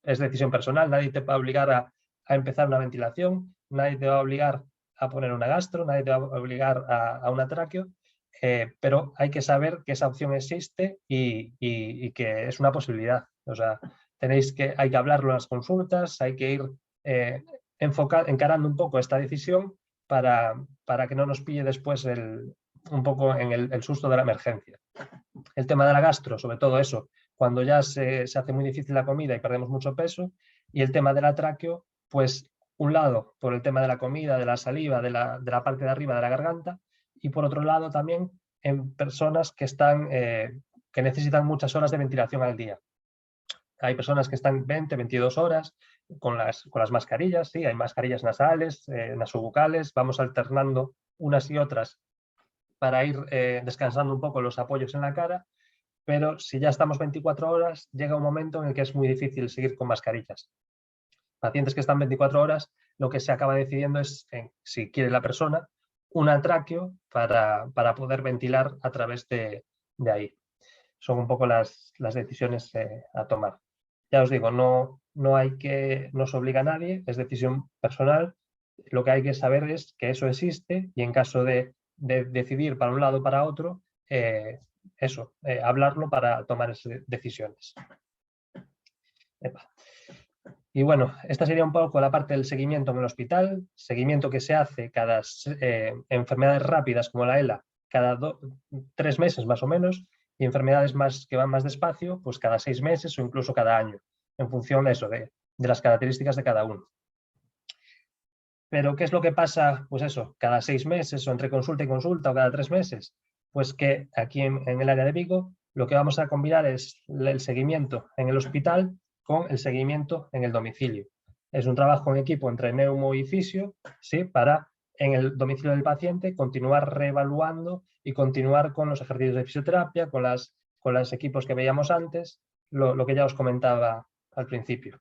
decisión personal, nadie te va a obligar a empezar una ventilación, nadie te va a obligar a poner una gastro, nadie te va a obligar a una tráqueo. pero hay que saber que esa opción existe y que es una posibilidad. O sea, hay que hablarlo en las consultas, hay que ir encarando un poco esta decisión para que no nos pille después un poco en el susto de la emergencia. El tema de la gastro, sobre todo eso, cuando ya se hace muy difícil la comida y perdemos mucho peso, y el tema del tráqueo, pues un lado por el tema de la comida, de la saliva, de la parte de arriba de la garganta, y por otro lado también en personas que necesitan muchas horas de ventilación al día. Hay personas que están 20, 22 horas con las mascarillas, sí, hay mascarillas nasales, nasobucales, vamos alternando unas y otras para ir descansando un poco los apoyos en la cara, pero si ya estamos 24 horas, llega un momento en el que es muy difícil seguir con mascarillas. Pacientes que están 24 horas, lo que se acaba decidiendo es, si quiere la persona, un tráqueo para poder ventilar a través de ahí. Son un poco las decisiones a tomar. Ya os digo, no se obliga a nadie, es decisión personal. Lo que hay que saber es que eso existe y en caso de decidir para un lado o para otro, hablarlo para tomar esas decisiones. Y bueno, esta sería un poco la parte del seguimiento en el hospital, seguimiento que se hace cada enfermedades rápidas como la ELA, cada 3 meses más o menos, y enfermedades que van más despacio, pues cada 6 meses o incluso cada año, en función de eso, de las características de cada uno. Pero ¿qué es lo que pasa? Pues eso, cada 6 meses o entre consulta y consulta o cada 3 meses. Pues que aquí en el área de Vigo lo que vamos a combinar es el seguimiento en el hospital con el seguimiento en el domicilio. Es un trabajo en equipo entre neumo y fisio, ¿sí? Para en el domicilio del paciente continuar reevaluando y continuar con los ejercicios de fisioterapia, con los equipos que veíamos antes, lo que ya os comentaba al principio.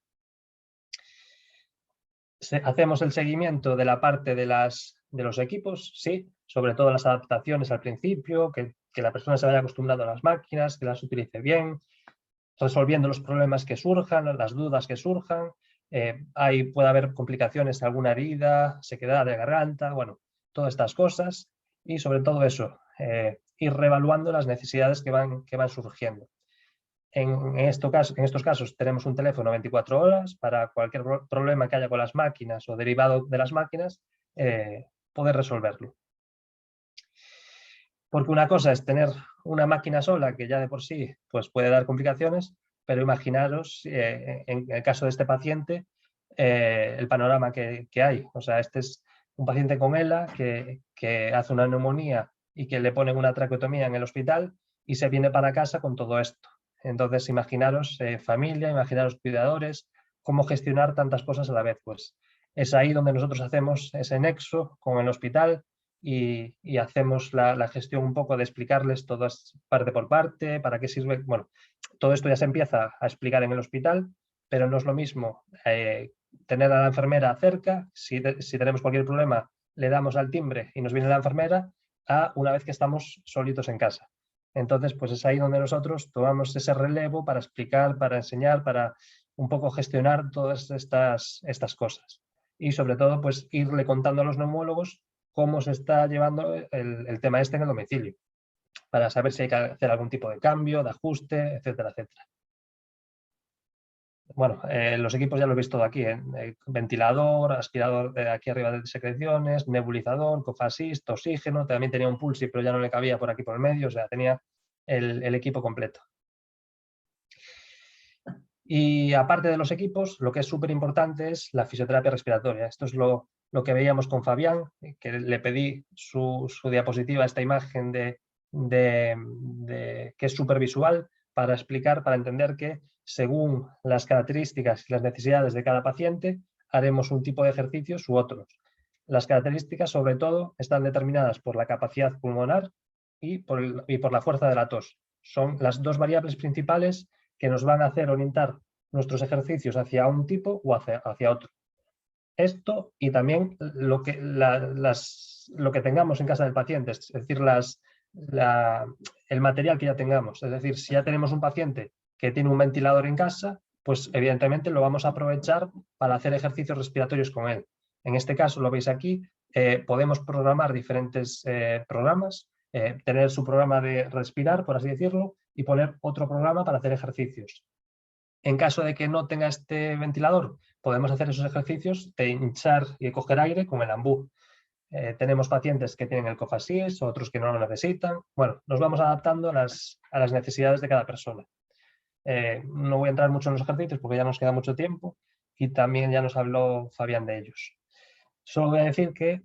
Hacemos el seguimiento de la parte de los equipos, sí, sobre todo las adaptaciones al principio, que la persona se vaya acostumbrando a las máquinas, que las utilice bien, resolviendo los problemas que surjan, las dudas que surjan. Puede haber complicaciones, alguna herida, sequedad de garganta, bueno, todas estas cosas y sobre todo eso, ir reevaluando las necesidades que van surgiendo. En estos casos tenemos un teléfono 24 horas para cualquier problema que haya con las máquinas o derivado de las máquinas, poder resolverlo. Porque una cosa es tener una máquina sola que ya de por sí pues puede dar complicaciones, pero imaginaros en el caso de este paciente el panorama que hay. O sea, este es un paciente con ELA que hace una neumonía y que le ponen una traqueotomía en el hospital y se viene para casa con todo esto. Entonces, imaginaros familia, imaginaros cuidadores, cómo gestionar tantas cosas a la vez. Pues es ahí donde nosotros hacemos ese nexo con el hospital y hacemos la gestión un poco de explicarles todo parte por parte, para qué sirve. Bueno, todo esto ya se empieza a explicar en el hospital, pero no es lo mismo tener a la enfermera cerca, si tenemos cualquier problema le damos al timbre y nos viene la enfermera, a una vez que estamos solitos en casa. Entonces, pues es ahí donde nosotros tomamos ese relevo para explicar, para enseñar, para un poco gestionar todas estas cosas. Y sobre todo, pues irle contando a los neumólogos cómo se está llevando el tema este en el domicilio, para saber si hay que hacer algún tipo de cambio, de ajuste, etcétera, etcétera. Bueno, los equipos ya lo he visto aquí, ventilador, aspirador aquí arriba de secreciones, nebulizador, cofassist, oxígeno, también tenía un pulsi, pero ya no le cabía por aquí por el medio, o sea, tenía el equipo completo. Y aparte de los equipos, lo que es súper importante es la fisioterapia respiratoria. Esto es lo que veíamos con Fabián, que le pedí su diapositiva, esta imagen que es súper visual, para explicar, para entender que según las características y las necesidades de cada paciente, haremos un tipo de ejercicios u otros. Las características, sobre todo, están determinadas por la capacidad pulmonar y por la fuerza de la tos. Son las dos variables principales que nos van a hacer orientar nuestros ejercicios hacia un tipo o hacia otro. Esto y también lo que tengamos en casa del paciente, es decir, el material que ya tengamos. Es decir, si ya tenemos un paciente que tiene un ventilador en casa, pues evidentemente lo vamos a aprovechar para hacer ejercicios respiratorios con él. En este caso, lo veis aquí, podemos programar diferentes programas tener su programa de respirar, por así decirlo, y poner otro programa para hacer ejercicios. En caso de que no tenga este ventilador, podemos hacer esos ejercicios de hinchar y coger aire con el ambú. Tenemos pacientes que tienen el COFASIS, otros que no lo necesitan. Bueno, nos vamos adaptando a las necesidades de cada persona. No voy a entrar mucho en los ejercicios porque ya nos queda mucho tiempo y también ya nos habló Fabián de ellos. Solo voy a decir que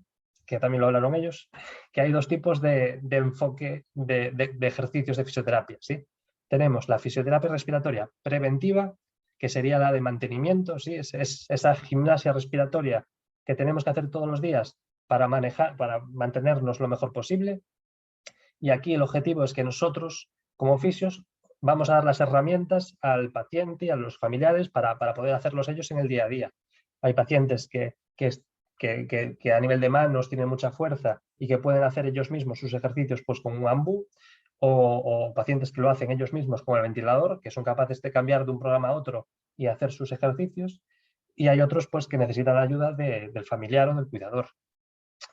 también lo hablaron ellos, que hay dos tipos de enfoque de ejercicios de fisioterapia, ¿sí? Tenemos la fisioterapia respiratoria preventiva, que sería la de mantenimiento, ¿sí? Es esa gimnasia respiratoria que tenemos que hacer todos los días para mantenernos lo mejor posible. Y aquí el objetivo es que nosotros, como fisios, vamos a dar las herramientas al paciente y a los familiares para poder hacerlos ellos en el día a día. Hay pacientes que a nivel de manos tienen mucha fuerza y que pueden hacer ellos mismos sus ejercicios pues, con un ambú, o pacientes que lo hacen ellos mismos con el ventilador, que son capaces de cambiar de un programa a otro y hacer sus ejercicios. Y hay otros pues, que necesitan la ayuda del familiar o del cuidador.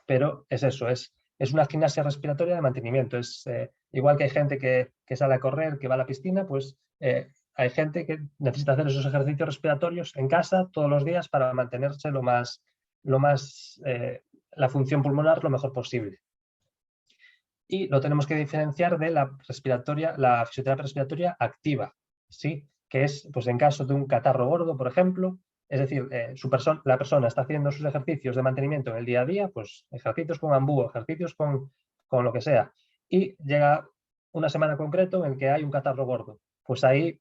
Pero es eso, es una gimnasia respiratoria de mantenimiento. Es igual que hay gente que sale a correr, que va a la piscina, pues hay gente que necesita hacer esos ejercicios respiratorios en casa todos los días para mantenerse la función pulmonar lo mejor posible. Y lo tenemos que diferenciar de la fisioterapia respiratoria activa, ¿sí? Que es, pues en caso de un catarro gordo, por ejemplo, es decir, la persona está haciendo sus ejercicios de mantenimiento en el día a día, pues ejercicios con ambú, ejercicios con lo que sea, y llega una semana concreta en que hay un catarro gordo. Pues ahí,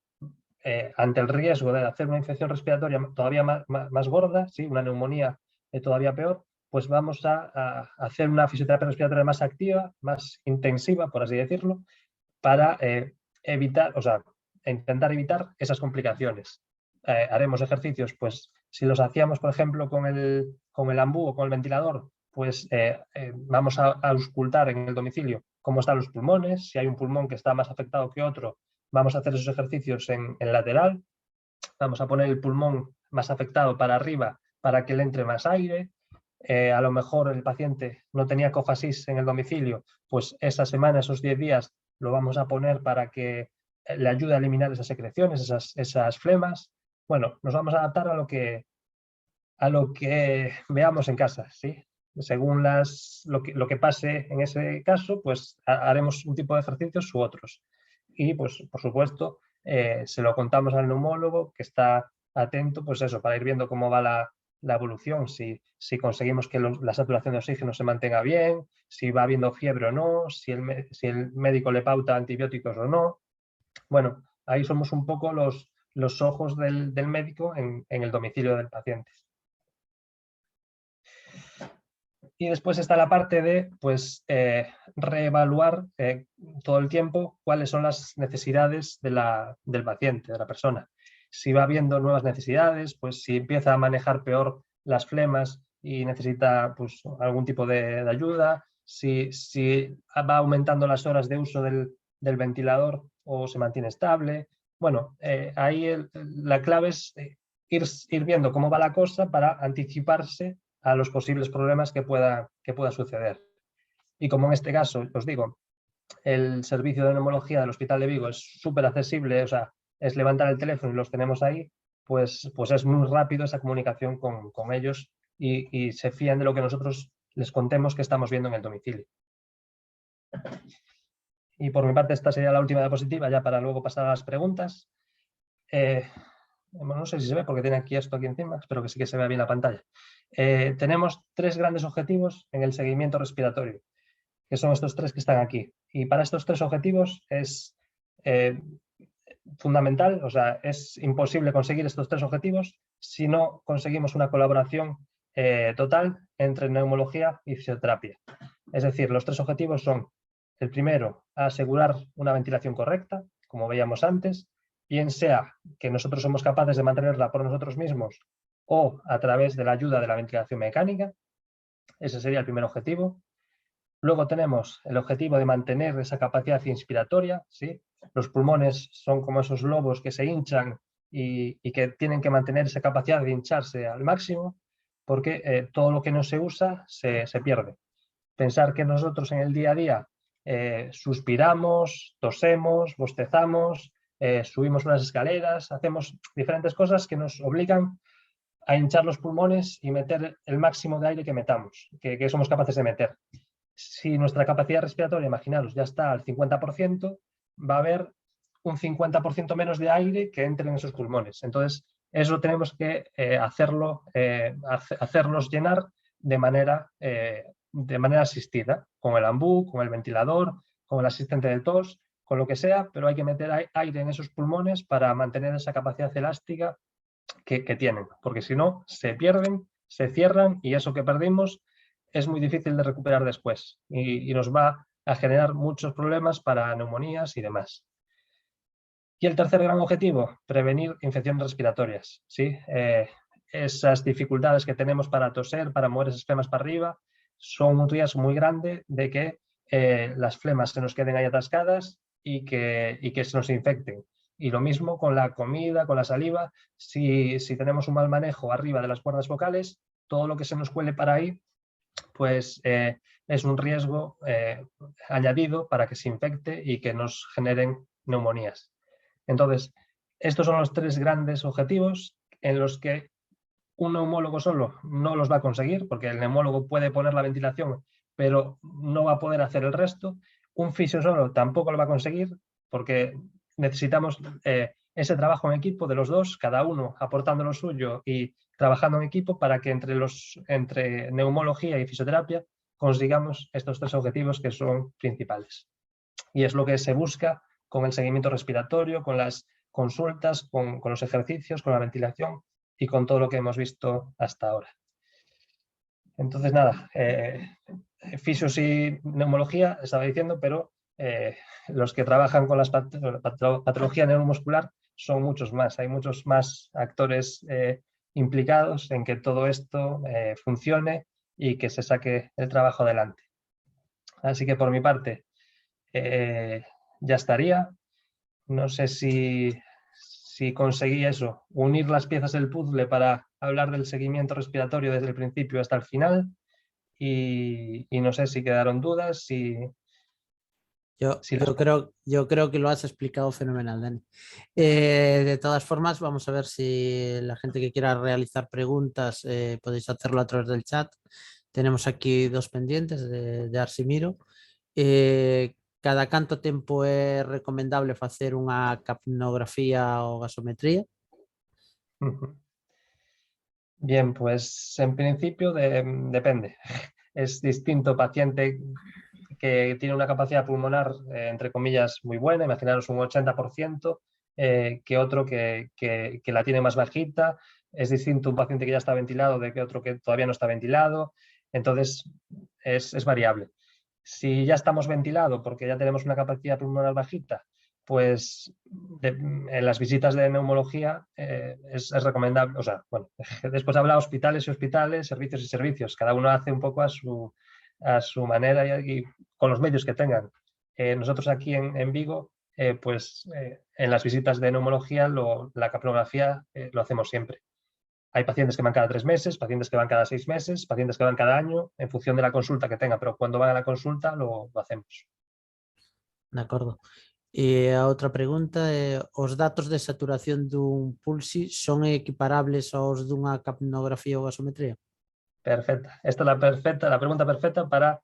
ante el riesgo de hacer una infección respiratoria todavía más gorda, ¿sí? Una neumonía todavía peor, pues vamos a hacer una fisioterapia respiratoria más activa, más intensiva, por así decirlo, para intentar evitar esas complicaciones. Haremos ejercicios, pues si los hacíamos, por ejemplo, con el ambú o con el ventilador, pues vamos a auscultar en el domicilio cómo están los pulmones. Si hay un pulmón que está más afectado que otro, vamos a hacer esos ejercicios en lateral. Vamos a poner el pulmón más afectado para arriba para que le entre más aire. A lo mejor el paciente no tenía COFASIS en el domicilio, pues esa semana, esos 10 días, lo vamos a poner para que le ayude a eliminar esas secreciones, esas flemas. Bueno, nos vamos a adaptar a lo que veamos en casa, ¿sí? Según lo que pase en ese caso, pues haremos un tipo de ejercicios u otros. Y, pues, por supuesto, se lo contamos al neumólogo, que está atento, pues eso, para ir viendo cómo va la evolución, si conseguimos que la saturación de oxígeno se mantenga bien, si va habiendo fiebre o no, si el médico le pauta antibióticos o no. Bueno, ahí somos un poco los ojos del médico en el domicilio del paciente. Y después está la parte de pues, reevaluar todo el tiempo cuáles son las necesidades del paciente, de la persona. Si va habiendo nuevas necesidades, pues si empieza a manejar peor las flemas y necesita pues, algún tipo de ayuda, si va aumentando las horas de uso del ventilador o se mantiene estable. Bueno, ahí la clave es ir viendo cómo va la cosa para anticiparse a los posibles problemas que pueda suceder. Y como en este caso, os digo, el servicio de neumología del Hospital de Vigo es súper accesible, o sea, es levantar el teléfono y los tenemos ahí, pues es muy rápido esa comunicación con ellos y se fían de lo que nosotros les contemos que estamos viendo en el domicilio. Y por mi parte esta sería la última diapositiva ya para luego pasar a las preguntas. No sé si se ve porque tiene esto aquí encima, espero que sí que se vea bien la pantalla. Tenemos 3 grandes objetivos en el seguimiento respiratorio, que son estos 3 que están aquí. Y para estos 3 objetivos es fundamental, o sea, es imposible conseguir estos 3 objetivos si no conseguimos una colaboración total entre neumología y fisioterapia. Es decir, los 3 objetivos son: el primero, asegurar una ventilación correcta, como veíamos antes, bien sea que nosotros somos capaces de mantenerla por nosotros mismos o a través de la ayuda de la ventilación mecánica. Ese sería el primer objetivo. Luego tenemos el objetivo de mantener esa capacidad inspiratoria, ¿sí? Los pulmones son como esos globos que se hinchan y que tienen que mantener esa capacidad de hincharse al máximo, porque todo lo que no se usa se pierde. Pensar que nosotros en el día a día suspiramos, tosemos, bostezamos, subimos unas escaleras, hacemos diferentes cosas que nos obligan a hinchar los pulmones y meter el máximo de aire que metamos, que somos capaces de meter. Si nuestra capacidad respiratoria, imaginaros, ya está al 50%, va a haber un 50% menos de aire que entre en esos pulmones. Entonces, eso tenemos que hacerlos llenar de manera asistida, con el ambú, con el ventilador, con el asistente de tos, con lo que sea, pero hay que meter aire en esos pulmones para mantener esa capacidad elástica que tienen, porque si no, se pierden, se cierran y eso que perdimos es muy difícil de recuperar después y nos va a generar muchos problemas para neumonías y demás. Y el tercer gran objetivo, prevenir infecciones respiratorias. ¿Sí? Esas dificultades que tenemos para toser, para mover esas flemas para arriba, son un riesgo muy grande de que las flemas se nos queden ahí atascadas y que se nos infecten. Y lo mismo con la comida, con la saliva. Si tenemos un mal manejo arriba de las cuerdas vocales, todo lo que se nos cuele para ahí, pues es un riesgo añadido para que se infecte y que nos generen neumonías. Entonces, estos son los tres grandes objetivos en los que un neumólogo solo no los va a conseguir, porque el neumólogo puede poner la ventilación, pero no va a poder hacer el resto. Un fisio solo tampoco lo va a conseguir, porque necesitamos ese trabajo en equipo de los dos, cada uno aportando lo suyo y trabajando en equipo para que entre neumología y fisioterapia consigamos estos tres objetivos que son principales. Y es lo que se busca con el seguimiento respiratorio, con las consultas, con los ejercicios, con la ventilación y con todo lo que hemos visto hasta ahora. Entonces, nada, fisios y neumología, estaba diciendo, pero los que trabajan con la patología neuromuscular son muchos más. Hay muchos más actores implicados en que todo esto funcione y que se saque el trabajo adelante. Así que por mi parte, ya estaría. No sé si conseguí eso, unir las piezas del puzzle para hablar del seguimiento respiratorio desde el principio hasta el final y no sé si quedaron dudas. Yo creo que lo has explicado fenomenal, Dani. De todas formas, vamos a ver si la gente que quiera realizar preguntas podéis hacerlo a través del chat. Tenemos aquí dos pendientes de Arsimiro. Cada canto tempo é recomendable facer unha capnografía ou gasometría? Bien, pues en principio depende. Es distinto paciente que tiene una capacidad pulmonar, entre comillas, muy buena, imaginaros un 80%, que otro que la tiene más bajita. Es distinto un paciente que ya está ventilado de que otro que todavía no está ventilado. Entonces, es variable. Si ya estamos ventilados porque ya tenemos una capacidad pulmonar bajita, pues en las visitas de neumología es recomendable, o sea, bueno, después habla hospitales y hospitales, servicios y servicios, cada uno hace un poco a su manera y con los medios que tengan. Nosotros aquí en Vigo, en las visitas de neumología la capnografía lo hacemos siempre. Hay pacientes que van cada 3 meses, pacientes que van cada 6 meses, pacientes que van cada año, en función de la consulta que tenga, pero cuando van a la consulta lo hacemos. De acordo. E a outra pregunta é: os datos de saturación dun pulsi son equiparables aos dunha capnografía ou gasometría? Perfecta. Esta es la pregunta perfecta para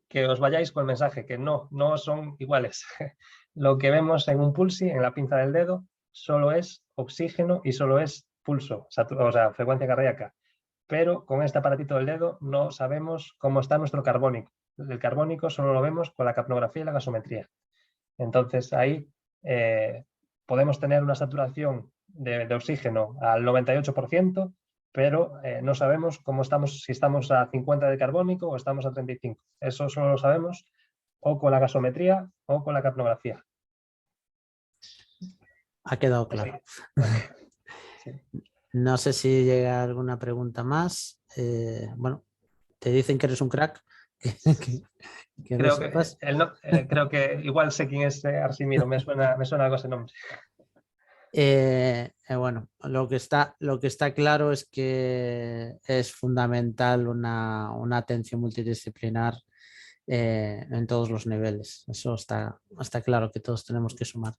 que os vayáis con el mensaje, que no son iguales. Lo que vemos en un pulsi, en la pinza del dedo, solo es oxígeno y solo es pulso, o sea, frecuencia cardíaca. Pero con este aparatito del dedo no sabemos cómo está nuestro carbónico. El carbónico solo lo vemos con la capnografía y la gasometría. Entonces ahí podemos tener una saturación de oxígeno al 98%, pero no sabemos cómo estamos, si estamos a 50 de carbónico o estamos a 35. Eso solo lo sabemos o con la gasometría o con la capnografía. Ha quedado claro. Sí. No sé si llega alguna pregunta más. Bueno, te dicen que eres un crack. Creo que igual sé quién es Arsimiro, me suena algo ese nombre. Bueno, lo que está claro es que es fundamental una atención multidisciplinar en todos los niveles. Eso está claro que todos tenemos que sumar.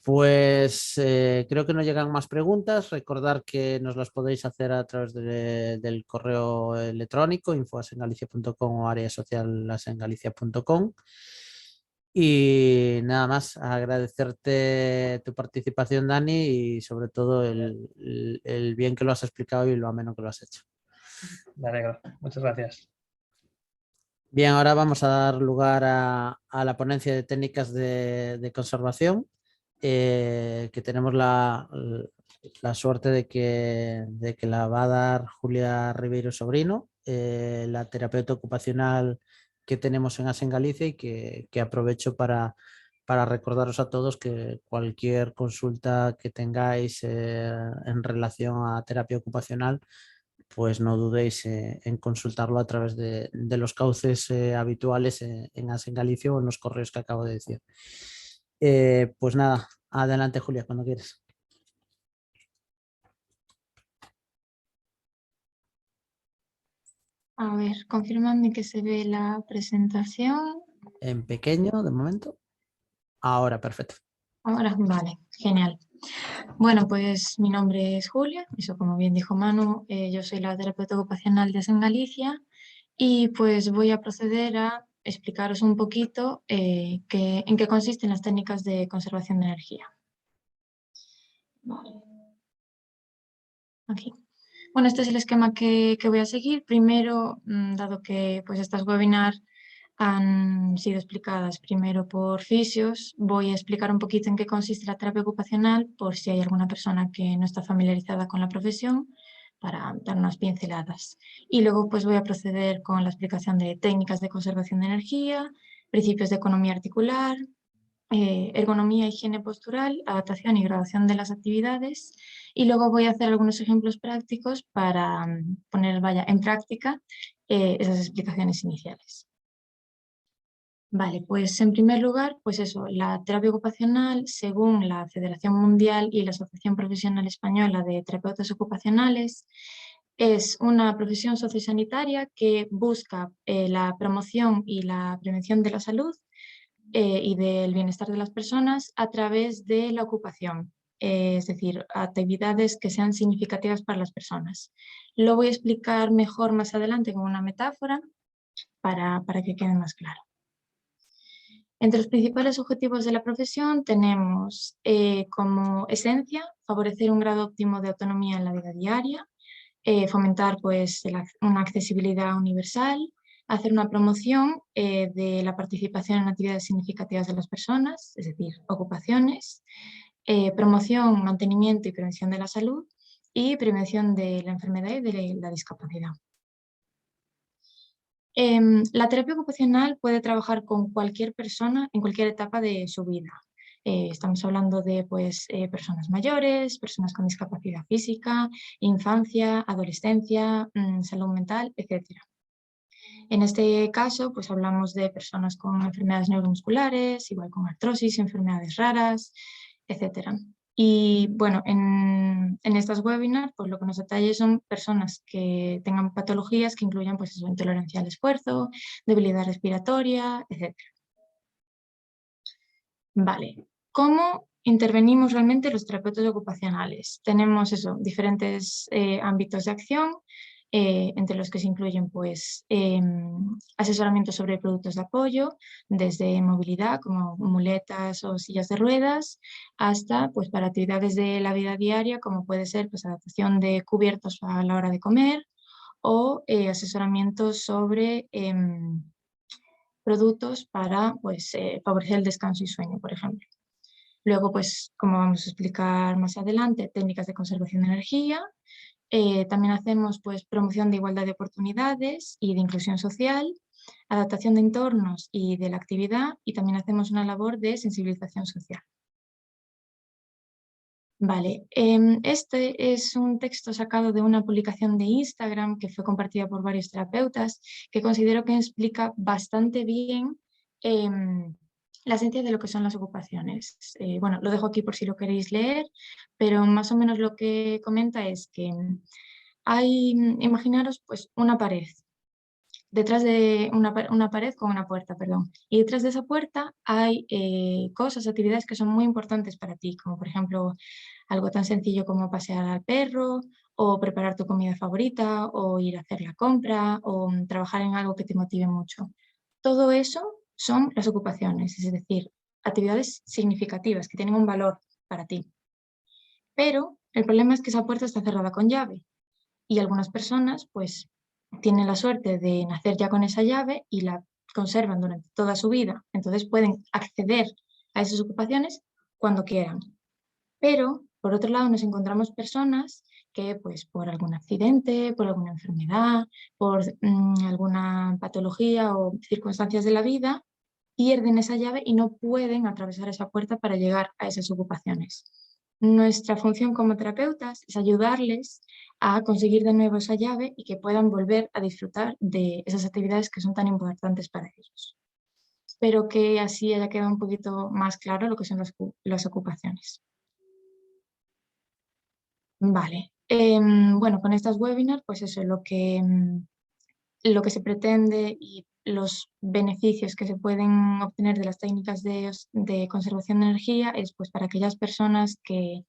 Pues creo que no llegan más preguntas. Recordar que nos las podéis hacer a través del correo electrónico info@asengalicia.com o areasocial@asengalicia.com. Y nada más, agradecerte tu participación, Dani, y sobre todo el bien que lo has explicado y lo ameno que lo has hecho. Me alegro. Muchas gracias. Bien, ahora vamos a dar lugar a la ponencia de técnicas de conservación, que tenemos la suerte de que la va a dar Julia Ribeiro Sobrino, la terapeuta ocupacional que tenemos en ASE en Galicia, y que aprovecho para recordaros a todos que cualquier consulta que tengáis en relación a terapia ocupacional, pues no dudéis en consultarlo a través de los cauces habituales en ASE en Galicia o en los correos que acabo de decir. Pues nada, adelante, Julia, cuando quieras. A ver, confírmame que se ve la presentación. En pequeño, de momento. Ahora, perfecto. Ahora, vale, genial. Bueno, pues mi nombre es Julia, eso como bien dijo Manu, yo soy la terapeuta ocupacional de ASE en Galicia y pues voy a proceder a explicaros un poquito en qué consisten las técnicas de conservación de energía. Vale. Aquí. Bueno, este es el esquema que voy a seguir. Primero, dado que pues, estas webinars han sido explicadas primero por fisios, voy a explicar un poquito en qué consiste la terapia ocupacional por si hay alguna persona que no está familiarizada con la profesión, para dar unas pinceladas. Y luego pues voy a proceder con la explicación de técnicas de conservación de energía, principios de economía articular, ergonomía, higiene postural, adaptación y graduación de las actividades, y luego voy a hacer algunos ejemplos prácticos para poner en práctica esas explicaciones iniciales. Vale, pues en primer lugar, pues eso, la terapia ocupacional, según la Federación Mundial y la Asociación Profesional Española de Terapeutas Ocupacionales, es una profesión sociosanitaria que busca la promoción y la prevención de la salud y del bienestar de las personas a través de la ocupación, es decir, actividades que sean significativas para las personas. Lo voy a explicar mejor más adelante con una metáfora para que quede más claro. Entre los principales objetivos de la profesión tenemos como esencia favorecer un grado óptimo de autonomía en la vida diaria, fomentar pues, una accesibilidad universal, hacer una promoción de la participación en actividades significativas de las personas, es decir, ocupaciones, promoción, mantenimiento y prevención de la salud y prevención de la enfermedad y de la discapacidad. La terapia ocupacional puede trabajar con cualquier persona en cualquier etapa de su vida. Estamos hablando de pues, personas mayores, personas con discapacidad física, infancia, adolescencia, salud mental, etc. En este caso, pues hablamos de personas con enfermedades neuromusculares, igual con artrosis, enfermedades raras, etc. Y bueno, en estas webinars, pues lo que nos atañe son personas que tengan patologías que incluyan pues eso, intolerancia al esfuerzo, debilidad respiratoria, etc. Vale, ¿cómo intervenimos realmente los terapeutas ocupacionales? Tenemos eso, diferentes ámbitos de acción, entre los que se incluyen pues, asesoramiento sobre productos de apoyo, desde movilidad como muletas o sillas de ruedas, hasta pues, para actividades de la vida diaria como puede ser pues, adaptación de cubiertos a la hora de comer o asesoramiento sobre productos para pues, favorecer el descanso y sueño, por ejemplo. Luego, pues, como vamos a explicar más adelante, técnicas de conservación de energía. También hacemos pues, promoción de igualdad de oportunidades y de inclusión social, adaptación de entornos y de la actividad, y también hacemos una labor de sensibilización social. Vale, este es un texto sacado de una publicación de Instagram que fue compartida por varios terapeutas, que considero que explica bastante bien la esencia de lo que son las ocupaciones. Bueno, lo dejo aquí por si lo queréis leer, pero más o menos lo que comenta es que imaginaros pues una pared detrás de una pared con una puerta, perdón. Y detrás de esa puerta hay cosas, actividades que son muy importantes para ti, como por ejemplo algo tan sencillo como pasear al perro, o preparar tu comida favorita, o ir a hacer la compra, o trabajar en algo que te motive mucho. Todo eso son las ocupaciones, es decir, actividades significativas que tienen un valor para ti. Pero el problema es que esa puerta está cerrada con llave y algunas personas pues tienen la suerte de nacer ya con esa llave y la conservan durante toda su vida. Entonces pueden acceder a esas ocupaciones cuando quieran. Pero, por otro lado, nos encontramos personas que pues por algún accidente, por alguna enfermedad, por alguna patología o circunstancias de la vida, pierden esa llave y no pueden atravesar esa puerta para llegar a esas ocupaciones. Nuestra función como terapeutas es ayudarles a conseguir de nuevo esa llave y que puedan volver a disfrutar de esas actividades que son tan importantes para ellos. Espero que así haya quedado un poquito más claro lo que son las ocupaciones. Vale, bueno, con estas webinars, pues eso es lo que se pretende y los beneficios que se pueden obtener de las técnicas de conservación de energía es pues para aquellas personas que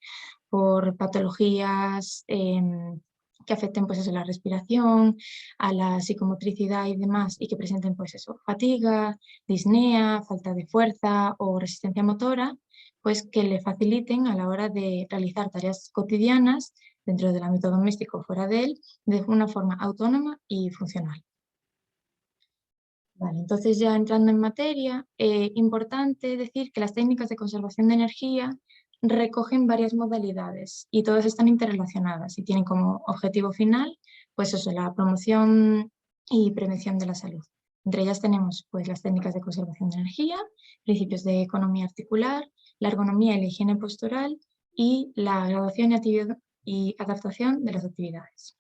por patologías que afecten pues eso, la respiración, a la psicomotricidad y demás y que presenten pues eso, fatiga, disnea, falta de fuerza o resistencia motora, pues que le faciliten a la hora de realizar tareas cotidianas dentro del ámbito doméstico o fuera de él de una forma autónoma y funcional. Vale, entonces ya entrando en materia, importante decir que las técnicas de conservación de energía recogen varias modalidades y todas están interrelacionadas y tienen como objetivo final pues eso, la promoción y prevención de la salud. Entre ellas tenemos pues las técnicas de conservación de energía, principios de economía articular, la ergonomía y la higiene postural y la graduación y adaptación de las actividades.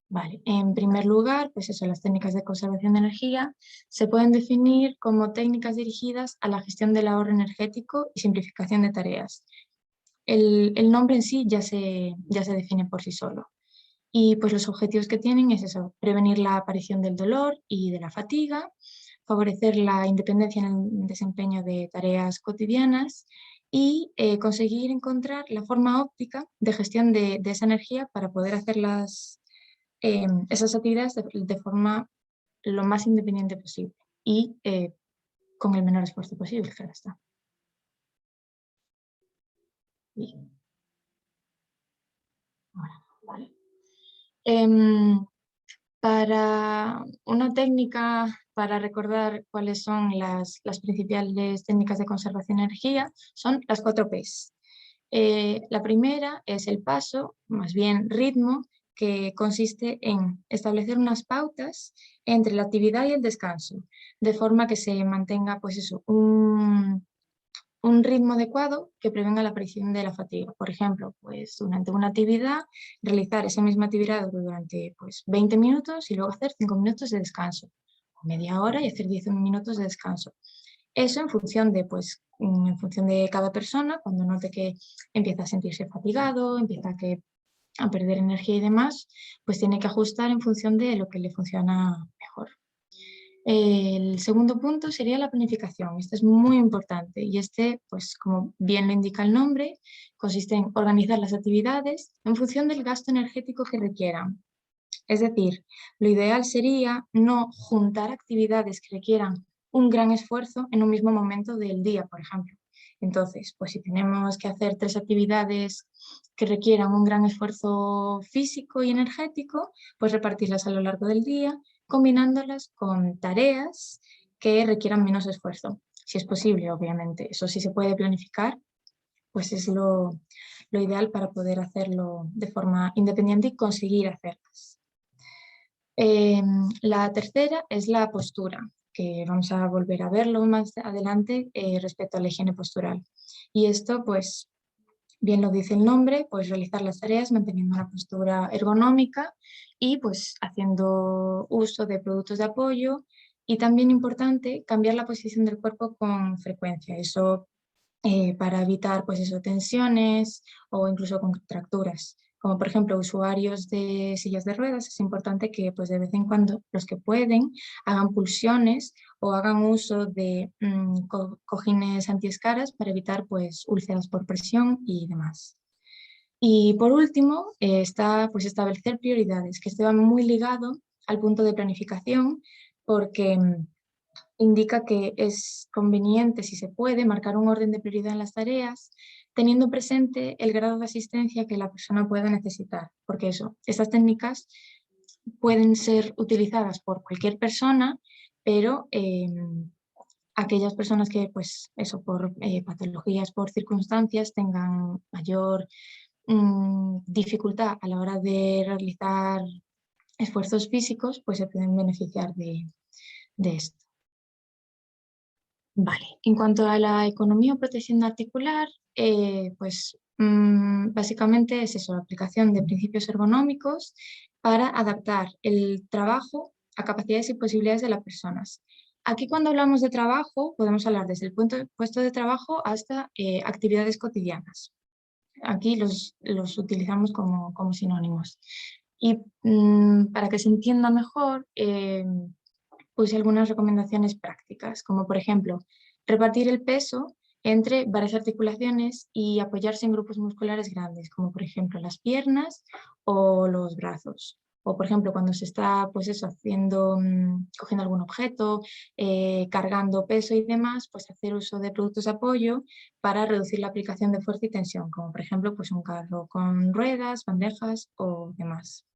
Vale, en primer lugar, pues eso, las técnicas de conservación de energía se pueden definir como técnicas dirigidas a la gestión del ahorro energético y simplificación de tareas. El nombre en sí ya se define por sí solo. Y pues los objetivos que tienen es eso, prevenir la aparición del dolor y de la fatiga, favorecer la independencia en el desempeño de tareas cotidianas y conseguir encontrar la forma óptica de gestión de esa energía para poder hacer esas actividades de forma lo más independiente posible y con el menor esfuerzo posible, claro está. Bien. Ahora, vale. Para una técnica, para recordar cuáles son las principales técnicas de conservación de energía, son las 4 Ps. La primera es el paso, más bien ritmo, que consiste en establecer unas pautas entre la actividad y el descanso, de forma que se mantenga pues eso, un ritmo adecuado que prevenga la aparición de la fatiga. Por ejemplo, pues durante una actividad, realizar esa misma actividad durante pues, 20 minutos y luego hacer 5 minutos de descanso, o media hora y hacer 10 minutos de descanso. Eso en función de cada persona, cuando note que empieza a sentirse fatigado, empieza a perder energía y demás, pues tiene que ajustar en función de lo que le funciona mejor. El segundo punto sería la planificación. Este es muy importante y pues como bien lo indica el nombre, consiste en organizar las actividades en función del gasto energético que requieran. Es decir, lo ideal sería no juntar actividades que requieran un gran esfuerzo en un mismo momento del día, por ejemplo. Entonces, pues si tenemos que hacer 3 actividades que requieran un gran esfuerzo físico y energético, pues repartirlas a lo largo del día, combinándolas con tareas que requieran menos esfuerzo. Si es posible, obviamente. Eso sí se puede planificar, pues es lo ideal para poder hacerlo de forma independiente y conseguir hacerlas. La tercera es la postura, que vamos a volver a verlo más adelante respecto a la higiene postural. Y esto, pues, bien lo dice el nombre, pues realizar las tareas manteniendo una postura ergonómica y pues haciendo uso de productos de apoyo y también importante cambiar la posición del cuerpo con frecuencia. Eso para evitar pues eso, tensiones o incluso contracturas. como por ejemplo usuarios de sillas de ruedas, es importante que pues de vez en cuando los que pueden hagan pulsiones o hagan uso de cojines antiescaras para evitar pues úlceras por presión y demás. Y por último está pues establecer prioridades, que esto va muy ligado al punto de planificación porque indica que es conveniente, si se puede, marcar un orden de prioridad en las tareas, teniendo presente el grado de asistencia que la persona pueda necesitar, porque estas técnicas pueden ser utilizadas por cualquier persona, pero aquellas personas que, pues eso, por patologías, por circunstancias, tengan mayor dificultad a la hora de realizar esfuerzos físicos, pues se pueden beneficiar de esto. Vale, en cuanto a la economía o protección articular, pues básicamente es eso, la aplicación de principios ergonómicos para adaptar el trabajo a capacidades y posibilidades de las personas. Aquí cuando hablamos de trabajo podemos hablar desde el puesto de trabajo hasta actividades cotidianas. Aquí los utilizamos como sinónimos. Y para que se entienda mejor, puse algunas recomendaciones prácticas, como por ejemplo, repartir el peso entre varias articulaciones y apoyarse en grupos musculares grandes, como por ejemplo las piernas o los brazos. O por ejemplo, cuando se está pues eso, cogiendo algún objeto, cargando peso y demás, pues hacer uso de productos de apoyo para reducir la aplicación de fuerza y tensión, como por ejemplo pues un carro con ruedas, bandejas o demás.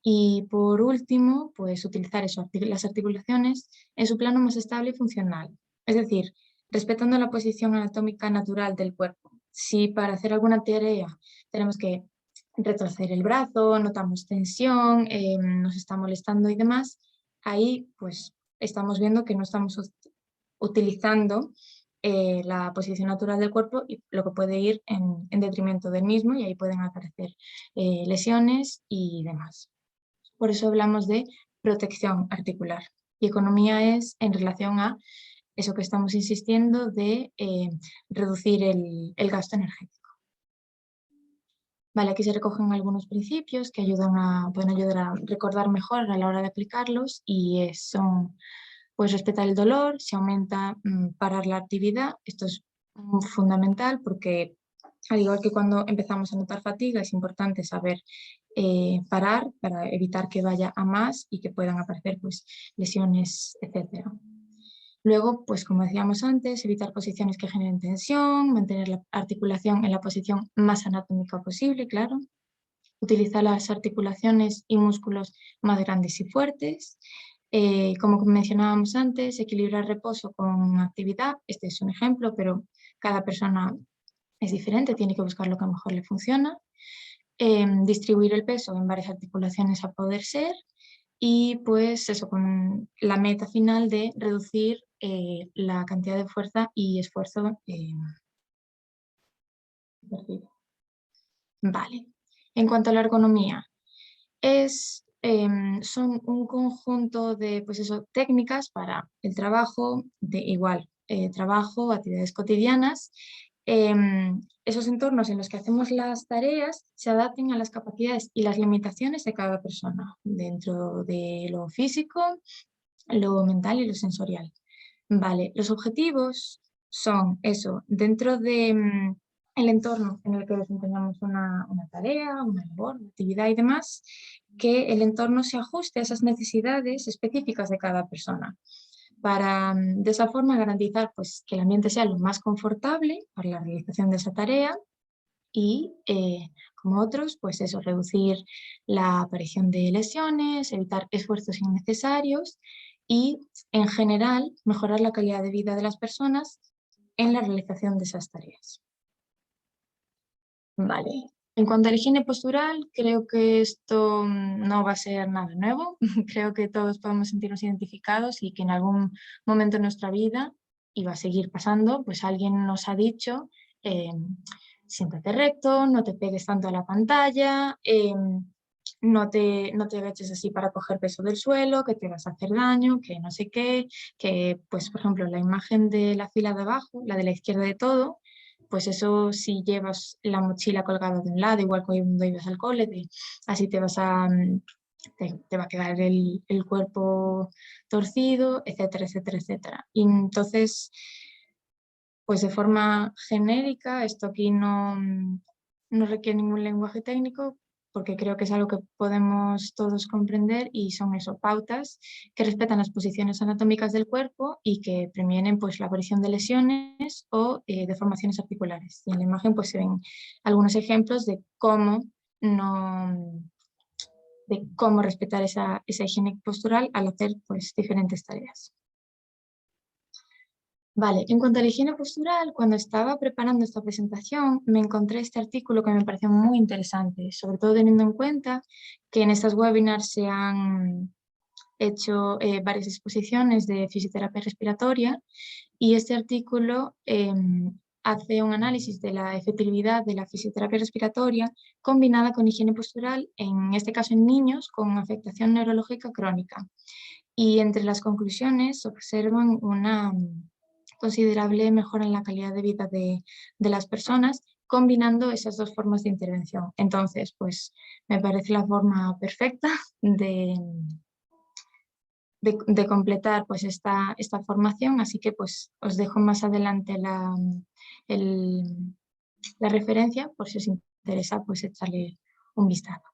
Y por último, pues utilizar las articulaciones en su plano más estable y funcional. Es decir, respetando la posición anatómica natural del cuerpo. Si para hacer alguna tarea tenemos que retorcer el brazo, notamos tensión, nos está molestando y demás, ahí pues estamos viendo que no estamos utilizando la posición natural del cuerpo y lo que puede ir en detrimento del mismo y ahí pueden aparecer lesiones y demás. Por eso hablamos de protección articular. Y economía es en relación a eso que estamos insistiendo de reducir el gasto energético. Vale, aquí se recogen algunos principios que pueden ayudar a recordar mejor a la hora de aplicarlos y son pues respetar el dolor, si aumenta parar la actividad. Esto es fundamental porque al igual que cuando empezamos a notar fatiga, es importante saber parar para evitar que vaya a más y que puedan aparecer pues, lesiones, etc. Luego, pues como decíamos antes, evitar posiciones que generen tensión, mantener la articulación en la posición más anatómica posible, claro. Utilizar las articulaciones y músculos más grandes y fuertes. Como mencionábamos antes, equilibrar reposo con actividad. Este es un ejemplo, pero cada persona es diferente, tiene que buscar lo que mejor le funciona. Distribuir el peso en varias articulaciones a poder ser y pues eso con la meta final de reducir la cantidad de fuerza y esfuerzo percibido. Vale, en cuanto a la ergonomía, son un conjunto de pues eso, técnicas para el trabajo, trabajo, actividades cotidianas. Esos entornos en los que hacemos las tareas se adapten a las capacidades y las limitaciones de cada persona, dentro de lo físico, lo mental y lo sensorial. Vale, los objetivos son eso, dentro de el entorno en el que desempeñamos una tarea, una labor, una actividad y demás, que el entorno se ajuste a esas necesidades específicas de cada persona, para de esa forma garantizar pues, que el ambiente sea lo más confortable para la realización de esa tarea y, como otros, pues eso, reducir la aparición de lesiones, evitar esfuerzos innecesarios y, en general, mejorar la calidad de vida de las personas en la realización de esas tareas. Vale. En cuanto a la higiene postural, creo que esto no va a ser nada nuevo. Creo que todos podemos sentirnos identificados y que en algún momento de nuestra vida, y va a seguir pasando, pues alguien nos ha dicho siéntate recto, no te pegues tanto a la pantalla, no te agaches así para coger peso del suelo, que te vas a hacer daño, que no sé qué, que pues por ejemplo la imagen de la fila de abajo, la de la izquierda de todo, pues eso, si llevas la mochila colgada de un lado, igual que cuando ibas al cole, así te vas a... te va a quedar el cuerpo torcido, etcétera, etcétera, etcétera. Y entonces, pues de forma genérica, esto aquí no requiere ningún lenguaje técnico, porque creo que es algo que podemos todos comprender y son eso, pautas que respetan las posiciones anatómicas del cuerpo y que previenen pues, la aparición de lesiones o deformaciones articulares. Y en la imagen pues, se ven algunos ejemplos de cómo respetar esa higiene postural al hacer pues, diferentes tareas. Vale, en cuanto a la higiene postural, cuando estaba preparando esta presentación me encontré este artículo que me pareció muy interesante, sobre todo teniendo en cuenta que en estas webinars se han hecho varias exposiciones de fisioterapia respiratoria y este artículo hace un análisis de la efectividad de la fisioterapia respiratoria combinada con higiene postural, en este caso en niños con afectación neurológica crónica. Y entre las conclusiones observan una considerable mejora en la calidad de vida de las personas, combinando esas dos formas de intervención. Entonces, pues me parece la forma perfecta de completar pues esta formación, así que pues os dejo más adelante la referencia por si os interesa pues echarle un vistazo.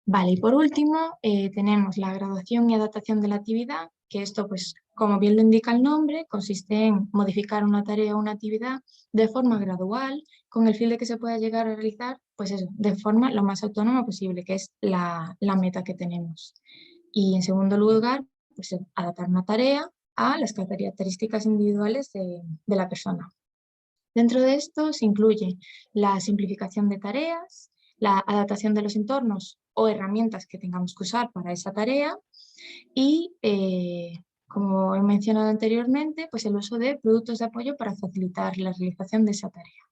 Vale, y por último tenemos la graduación y adaptación de la actividad, que esto pues como bien lo indica el nombre, consiste en modificar una tarea o una actividad de forma gradual con el fin de que se pueda llegar a realizar pues eso, de forma lo más autónoma posible, que es la meta que tenemos. Y en segundo lugar, pues adaptar una tarea a las características individuales de la persona. Dentro de esto se incluye la simplificación de tareas, la adaptación de los entornos o herramientas que tengamos que usar para esa tarea y, como he mencionado anteriormente, pues el uso de productos de apoyo para facilitar la realización de esa tarea.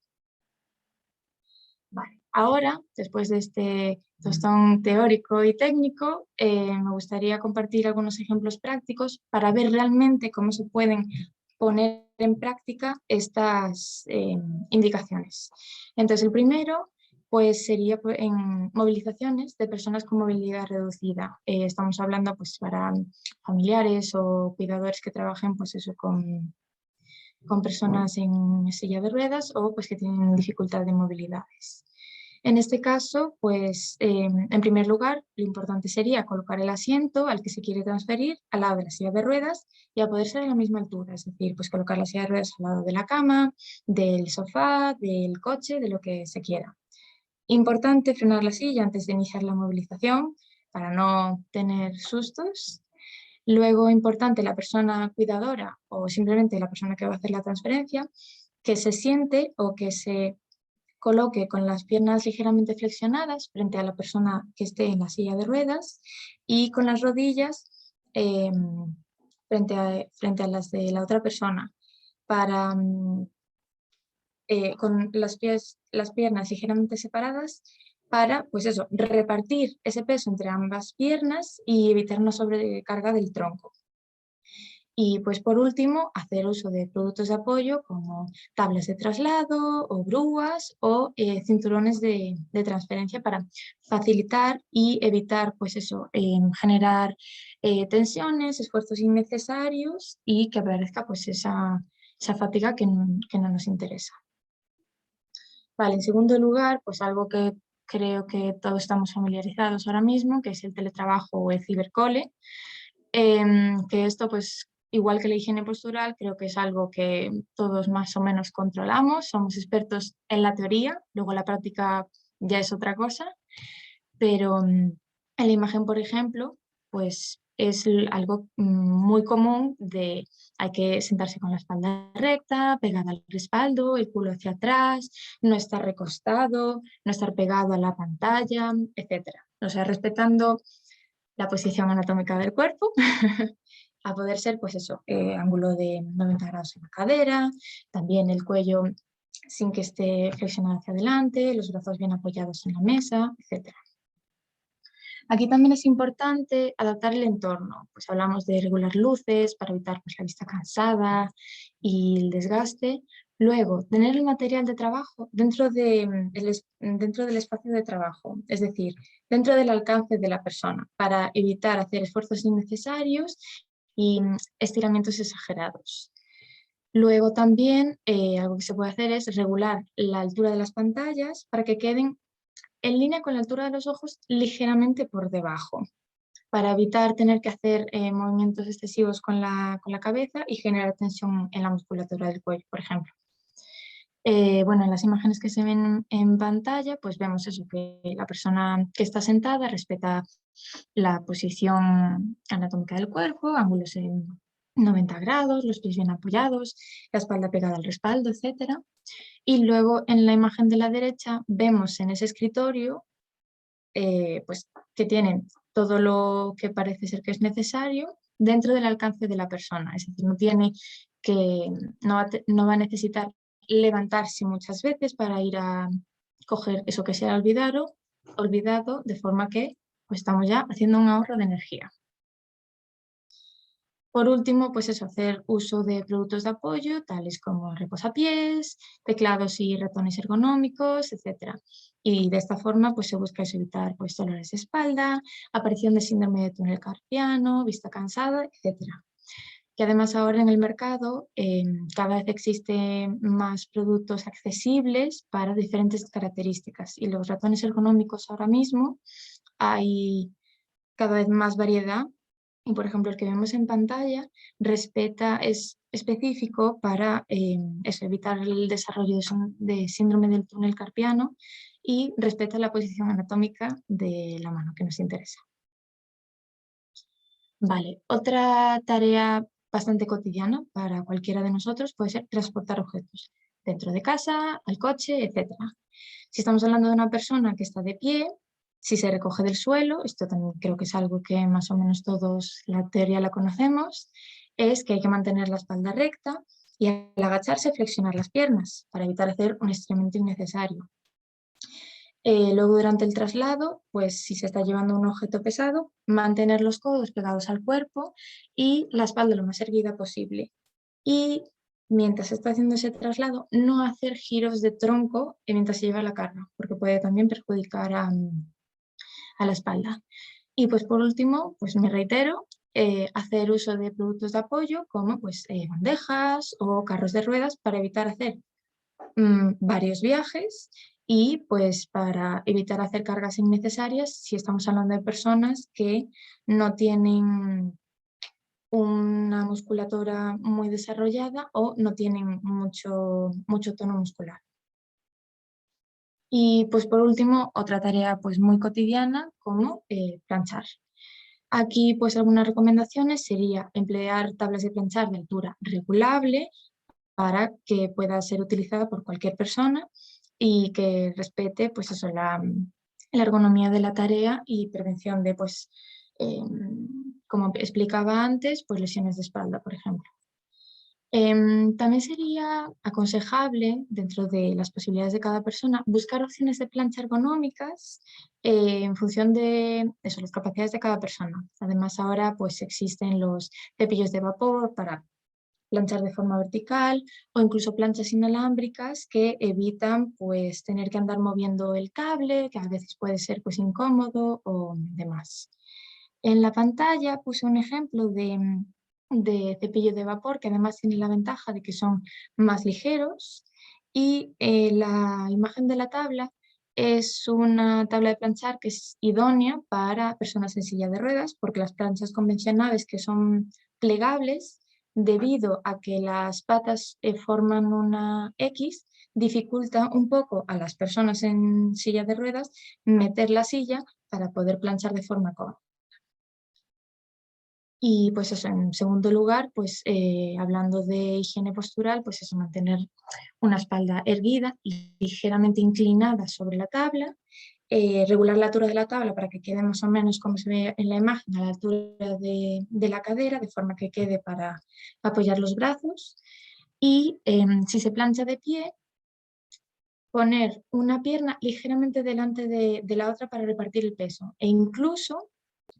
Vale. Ahora, después de este tostón teórico y técnico, me gustaría compartir algunos ejemplos prácticos para ver realmente cómo se pueden poner en práctica estas indicaciones. Entonces, el primero pues, sería en movilizaciones de personas con movilidad reducida. Estamos hablando pues, para familiares o cuidadores que trabajen pues, eso, con personas en silla de ruedas o pues, que tienen dificultad de movilidades. En este caso, pues en primer lugar, lo importante sería colocar el asiento al que se quiere transferir al lado de la silla de ruedas y a poder ser a la misma altura, es decir, pues colocar la silla de ruedas al lado de la cama, del sofá, del coche, de lo que se quiera. Importante frenar la silla antes de iniciar la movilización para no tener sustos. Luego, importante, la persona cuidadora o simplemente la persona que va a hacer la transferencia, que se siente o que se coloque con las piernas ligeramente flexionadas frente a la persona que esté en la silla de ruedas y con las rodillas frente a las de la otra persona, para, con las piernas ligeramente separadas para, pues eso, repartir ese peso entre ambas piernas y evitar una sobrecarga del tronco. Y pues por último, hacer uso de productos de apoyo como tablas de traslado o grúas o cinturones de transferencia para facilitar y evitar pues eso, generar tensiones, esfuerzos innecesarios y que aparezca pues esa fatiga que no nos interesa. Vale, en segundo lugar, pues algo que creo que todos estamos familiarizados ahora mismo, que es el teletrabajo o el cibercole, que esto pues igual que la higiene postural, creo que es algo que todos más o menos controlamos, somos expertos en la teoría, luego la práctica ya es otra cosa, pero en la imagen, por ejemplo, pues es algo muy común de hay que sentarse con la espalda recta, pegada al respaldo, el culo hacia atrás, no estar recostado, no estar pegado a la pantalla, etc. O sea, respetando la posición anatómica del cuerpo, a poder ser, pues eso, ángulo de 90 grados en la cadera, también el cuello sin que esté flexionado hacia adelante, los brazos bien apoyados en la mesa, etc. Aquí también es importante adaptar el entorno, pues hablamos de regular luces para evitar pues, la vista cansada y el desgaste, Luego, tener el material de trabajo dentro del espacio de trabajo, es decir, dentro del alcance de la persona, para evitar hacer esfuerzos innecesarios y estiramientos exagerados. Luego también algo que se puede hacer es regular la altura de las pantallas para que queden en línea con la altura de los ojos, ligeramente por debajo, para evitar tener que hacer movimientos excesivos con la cabeza y generar tensión en la musculatura del cuello, por ejemplo. Bueno, en las imágenes que se ven en pantalla, pues vemos eso, que la persona que está sentada respeta la posición anatómica del cuerpo, ángulos en 90 grados, los pies bien apoyados, la espalda pegada al respaldo, etc. Y luego en la imagen de la derecha vemos en ese escritorio pues, que tienen todo lo que parece ser que es necesario dentro del alcance de la persona. Es decir, no va a necesitar levantarse muchas veces para ir a coger eso que se ha olvidado, de forma que pues, estamos ya haciendo un ahorro de energía. Por último, pues eso, hacer uso de productos de apoyo, tales como reposapiés, teclados y ratones ergonómicos, etc. Y de esta forma pues, se busca evitar pues, dolores de espalda, aparición de síndrome de túnel carpiano, vista cansada, etc. Que además ahora en el mercado cada vez existen más productos accesibles para diferentes características. Y los ratones ergonómicos ahora mismo hay cada vez más variedad. Y por ejemplo, el que vemos en pantalla es específico para evitar el desarrollo de síndrome del túnel carpiano y respeta la posición anatómica de la mano que nos interesa. Vale, otra tarea bastante cotidiana para cualquiera de nosotros puede ser transportar objetos dentro de casa, al coche, etc. Si estamos hablando de una persona que está de pie, si se recoge del suelo, esto también creo que es algo que más o menos todos la teoría la conocemos, es que hay que mantener la espalda recta y al agacharse flexionar las piernas para evitar hacer un estiramiento innecesario. Luego durante el traslado, pues si se está llevando un objeto pesado, mantener los codos pegados al cuerpo y la espalda lo más erguida posible. Y mientras se está haciendo ese traslado, no hacer giros de tronco mientras se lleva la carga, porque puede también perjudicar a la espalda. Y pues por último, pues me reitero, hacer uso de productos de apoyo como pues, bandejas o carros de ruedas para evitar hacer varios viajes y pues para evitar hacer cargas innecesarias si estamos hablando de personas que no tienen una musculatura muy desarrollada o no tienen mucho tono muscular. Y pues por último, otra tarea pues muy cotidiana como planchar. Aquí pues algunas recomendaciones sería emplear tablas de planchar de altura regulable para que pueda ser utilizada por cualquier persona y que respete pues eso, la ergonomía de la tarea y prevención de, pues, como explicaba antes, pues lesiones de espalda, por ejemplo. También sería aconsejable, dentro de las posibilidades de cada persona, buscar opciones de plancha ergonómicas en función de eso, las capacidades de cada persona. Además, ahora pues, existen los cepillos de vapor para planchar de forma vertical o incluso planchas inalámbricas que evitan pues, tener que andar moviendo el cable, que a veces puede ser pues, incómodo o demás. En la pantalla puse un ejemplo de cepillo de vapor que además tiene la ventaja de que son más ligeros y la imagen de la tabla es una tabla de planchar que es idónea para personas en silla de ruedas porque las planchas convencionales que son plegables debido a que las patas forman una X dificulta un poco a las personas en silla de ruedas meter la silla para poder planchar de forma cómoda. Y pues eso, en segundo lugar, pues hablando de higiene postural, pues eso, mantener una espalda erguida y ligeramente inclinada sobre la tabla, regular la altura de la tabla para que quede más o menos como se ve en la imagen, a la altura de la cadera, de forma que quede para apoyar los brazos. Y si se plancha de pie, poner una pierna ligeramente delante de la otra para repartir el peso e incluso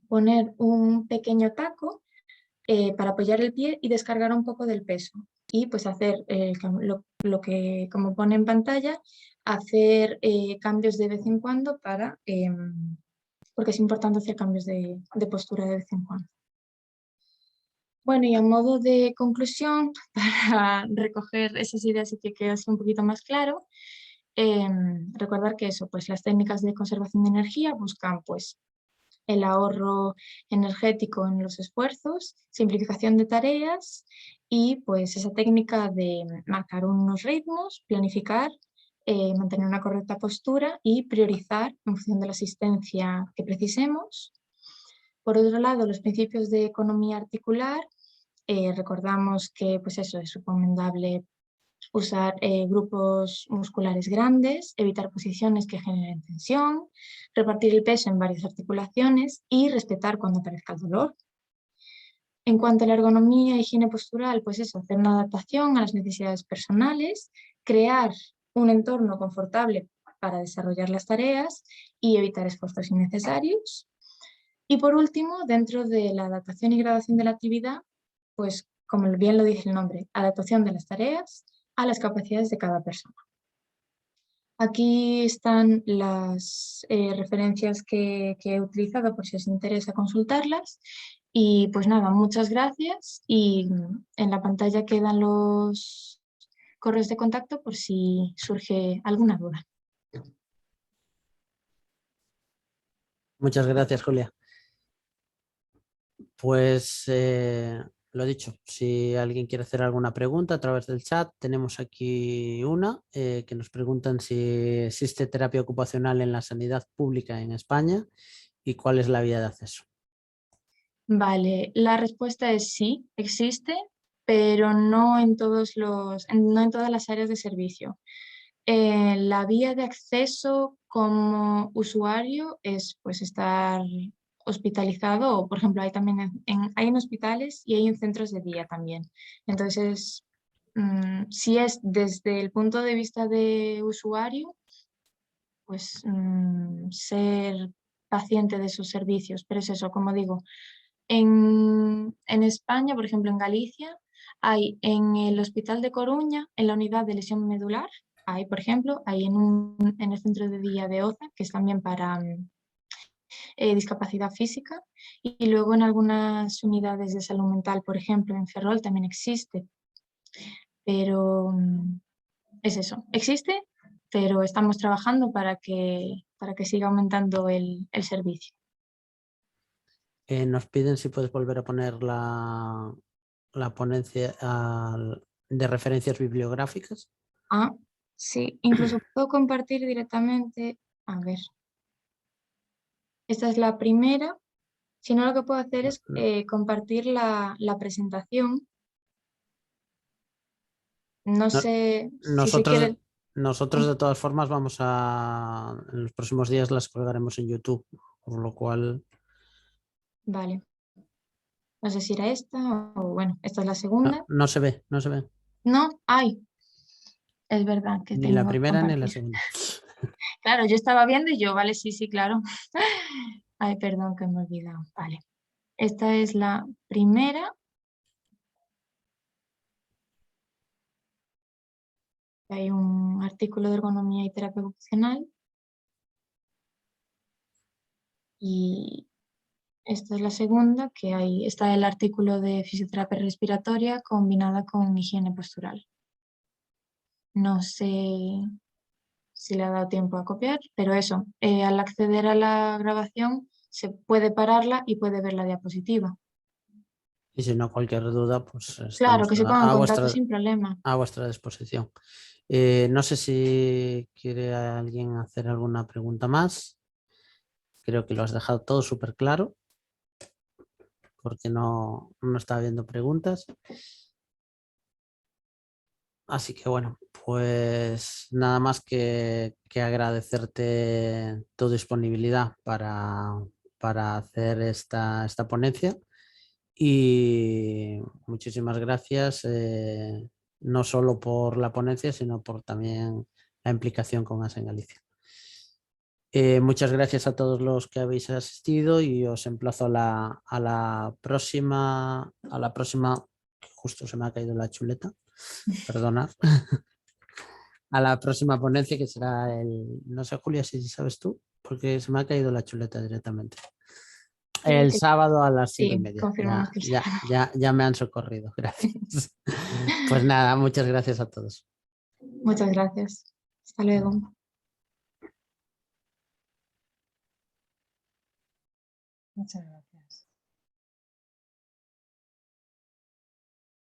poner un pequeño taco para apoyar el pie y descargar un poco del peso. y pues hacer lo que, como pone en pantalla, hacer cambios de vez en cuando porque es importante hacer cambios de postura de vez en cuando. Bueno, y a modo de conclusión, para recoger esas ideas y que quede así un poquito más claro, recordar que eso, pues las técnicas de conservación de energía buscan pues el ahorro energético en los esfuerzos, simplificación de tareas y pues esa técnica de marcar unos ritmos, planificar, mantener una correcta postura y priorizar en función de la asistencia que precisemos. Por otro lado, los principios de economía articular, recordamos que pues eso, es recomendable usar grupos musculares grandes, evitar posiciones que generen tensión, repartir el peso en varias articulaciones y respetar cuando aparezca el dolor. En cuanto a la ergonomía y higiene postural, pues eso, hacer una adaptación a las necesidades personales, crear un entorno confortable para desarrollar las tareas y evitar esfuerzos innecesarios. Y por último, dentro de la adaptación y gradación de la actividad, pues como bien lo dice el nombre, adaptación de las tareas a las capacidades de cada persona. Aquí están las referencias que he utilizado por si os interesa consultarlas. Y pues nada, muchas gracias y en la pantalla quedan los correos de contacto por si surge alguna duda. Muchas gracias, Julia. Pues lo dicho, si alguien quiere hacer alguna pregunta a través del chat, tenemos aquí una que nos preguntan si existe terapia ocupacional en la sanidad pública en España y cuál es la vía de acceso. Vale, la respuesta es sí, existe, pero no en todas las áreas de servicio. La vía de acceso como usuario es pues estar hospitalizado o por ejemplo hay también hay en hospitales y hay en centros de día también. Entonces, si es desde el punto de vista de usuario, pues ser paciente de esos servicios, pero es eso, como digo, en España, por ejemplo en Galicia, hay en el Hospital de Coruña, en la unidad de lesión medular, hay por ejemplo, hay en el centro de día de OZA, que es también para discapacidad física, y luego en algunas unidades de salud mental, por ejemplo en Ferrol también existe, pero es eso, existe, pero estamos trabajando para que siga aumentando el servicio. Nos piden si puedes volver a poner la ponencia de referencias bibliográficas. Ah, sí, incluso puedo compartir directamente, a ver, esta es la primera, si no lo que puedo hacer es compartir la presentación, no sé si se quiere. Nosotros de todas formas en los próximos días las colgaremos en YouTube, por lo cual... Vale, no sé si era esta o bueno, esta es la segunda. No se ve, no se ve. No, ay, es verdad que Ni tengo la que primera ni la compartir. segunda. Claro, yo estaba viendo y yo, vale, sí, claro. Ay, perdón que me he olvidado. Vale, esta es la primera. Hay un artículo de ergonomía y terapia ocupacional. Y esta es la segunda, que está el artículo de fisioterapia respiratoria combinada con higiene postural. No sé si le ha dado tiempo a copiar, pero eso, al acceder a la grabación se puede pararla y puede ver la diapositiva. Y si no, cualquier duda, pues Claro, estamos que se ponga en contacto sin problema. a vuestra disposición. No sé si quiere alguien hacer alguna pregunta más. Creo que lo has dejado todo súper claro, porque no está habiendo preguntas. Así que bueno, pues nada más que agradecerte tu disponibilidad para hacer esta ponencia. Y muchísimas gracias, no solo por la ponencia, sino por también la implicación con ASE en Galicia. Muchas gracias a todos los que habéis asistido y os emplazo a la próxima justo se me ha caído la chuleta, perdonad. A la próxima ponencia que será no sé, Julia, si sabes tú, porque se me ha caído la chuleta directamente. Creo El que sábado a las sí, 5:30. confirmamos que el Ya me han socorrido, gracias. Pues nada, muchas gracias a todos. Muchas gracias. Hasta luego. Muchas gracias.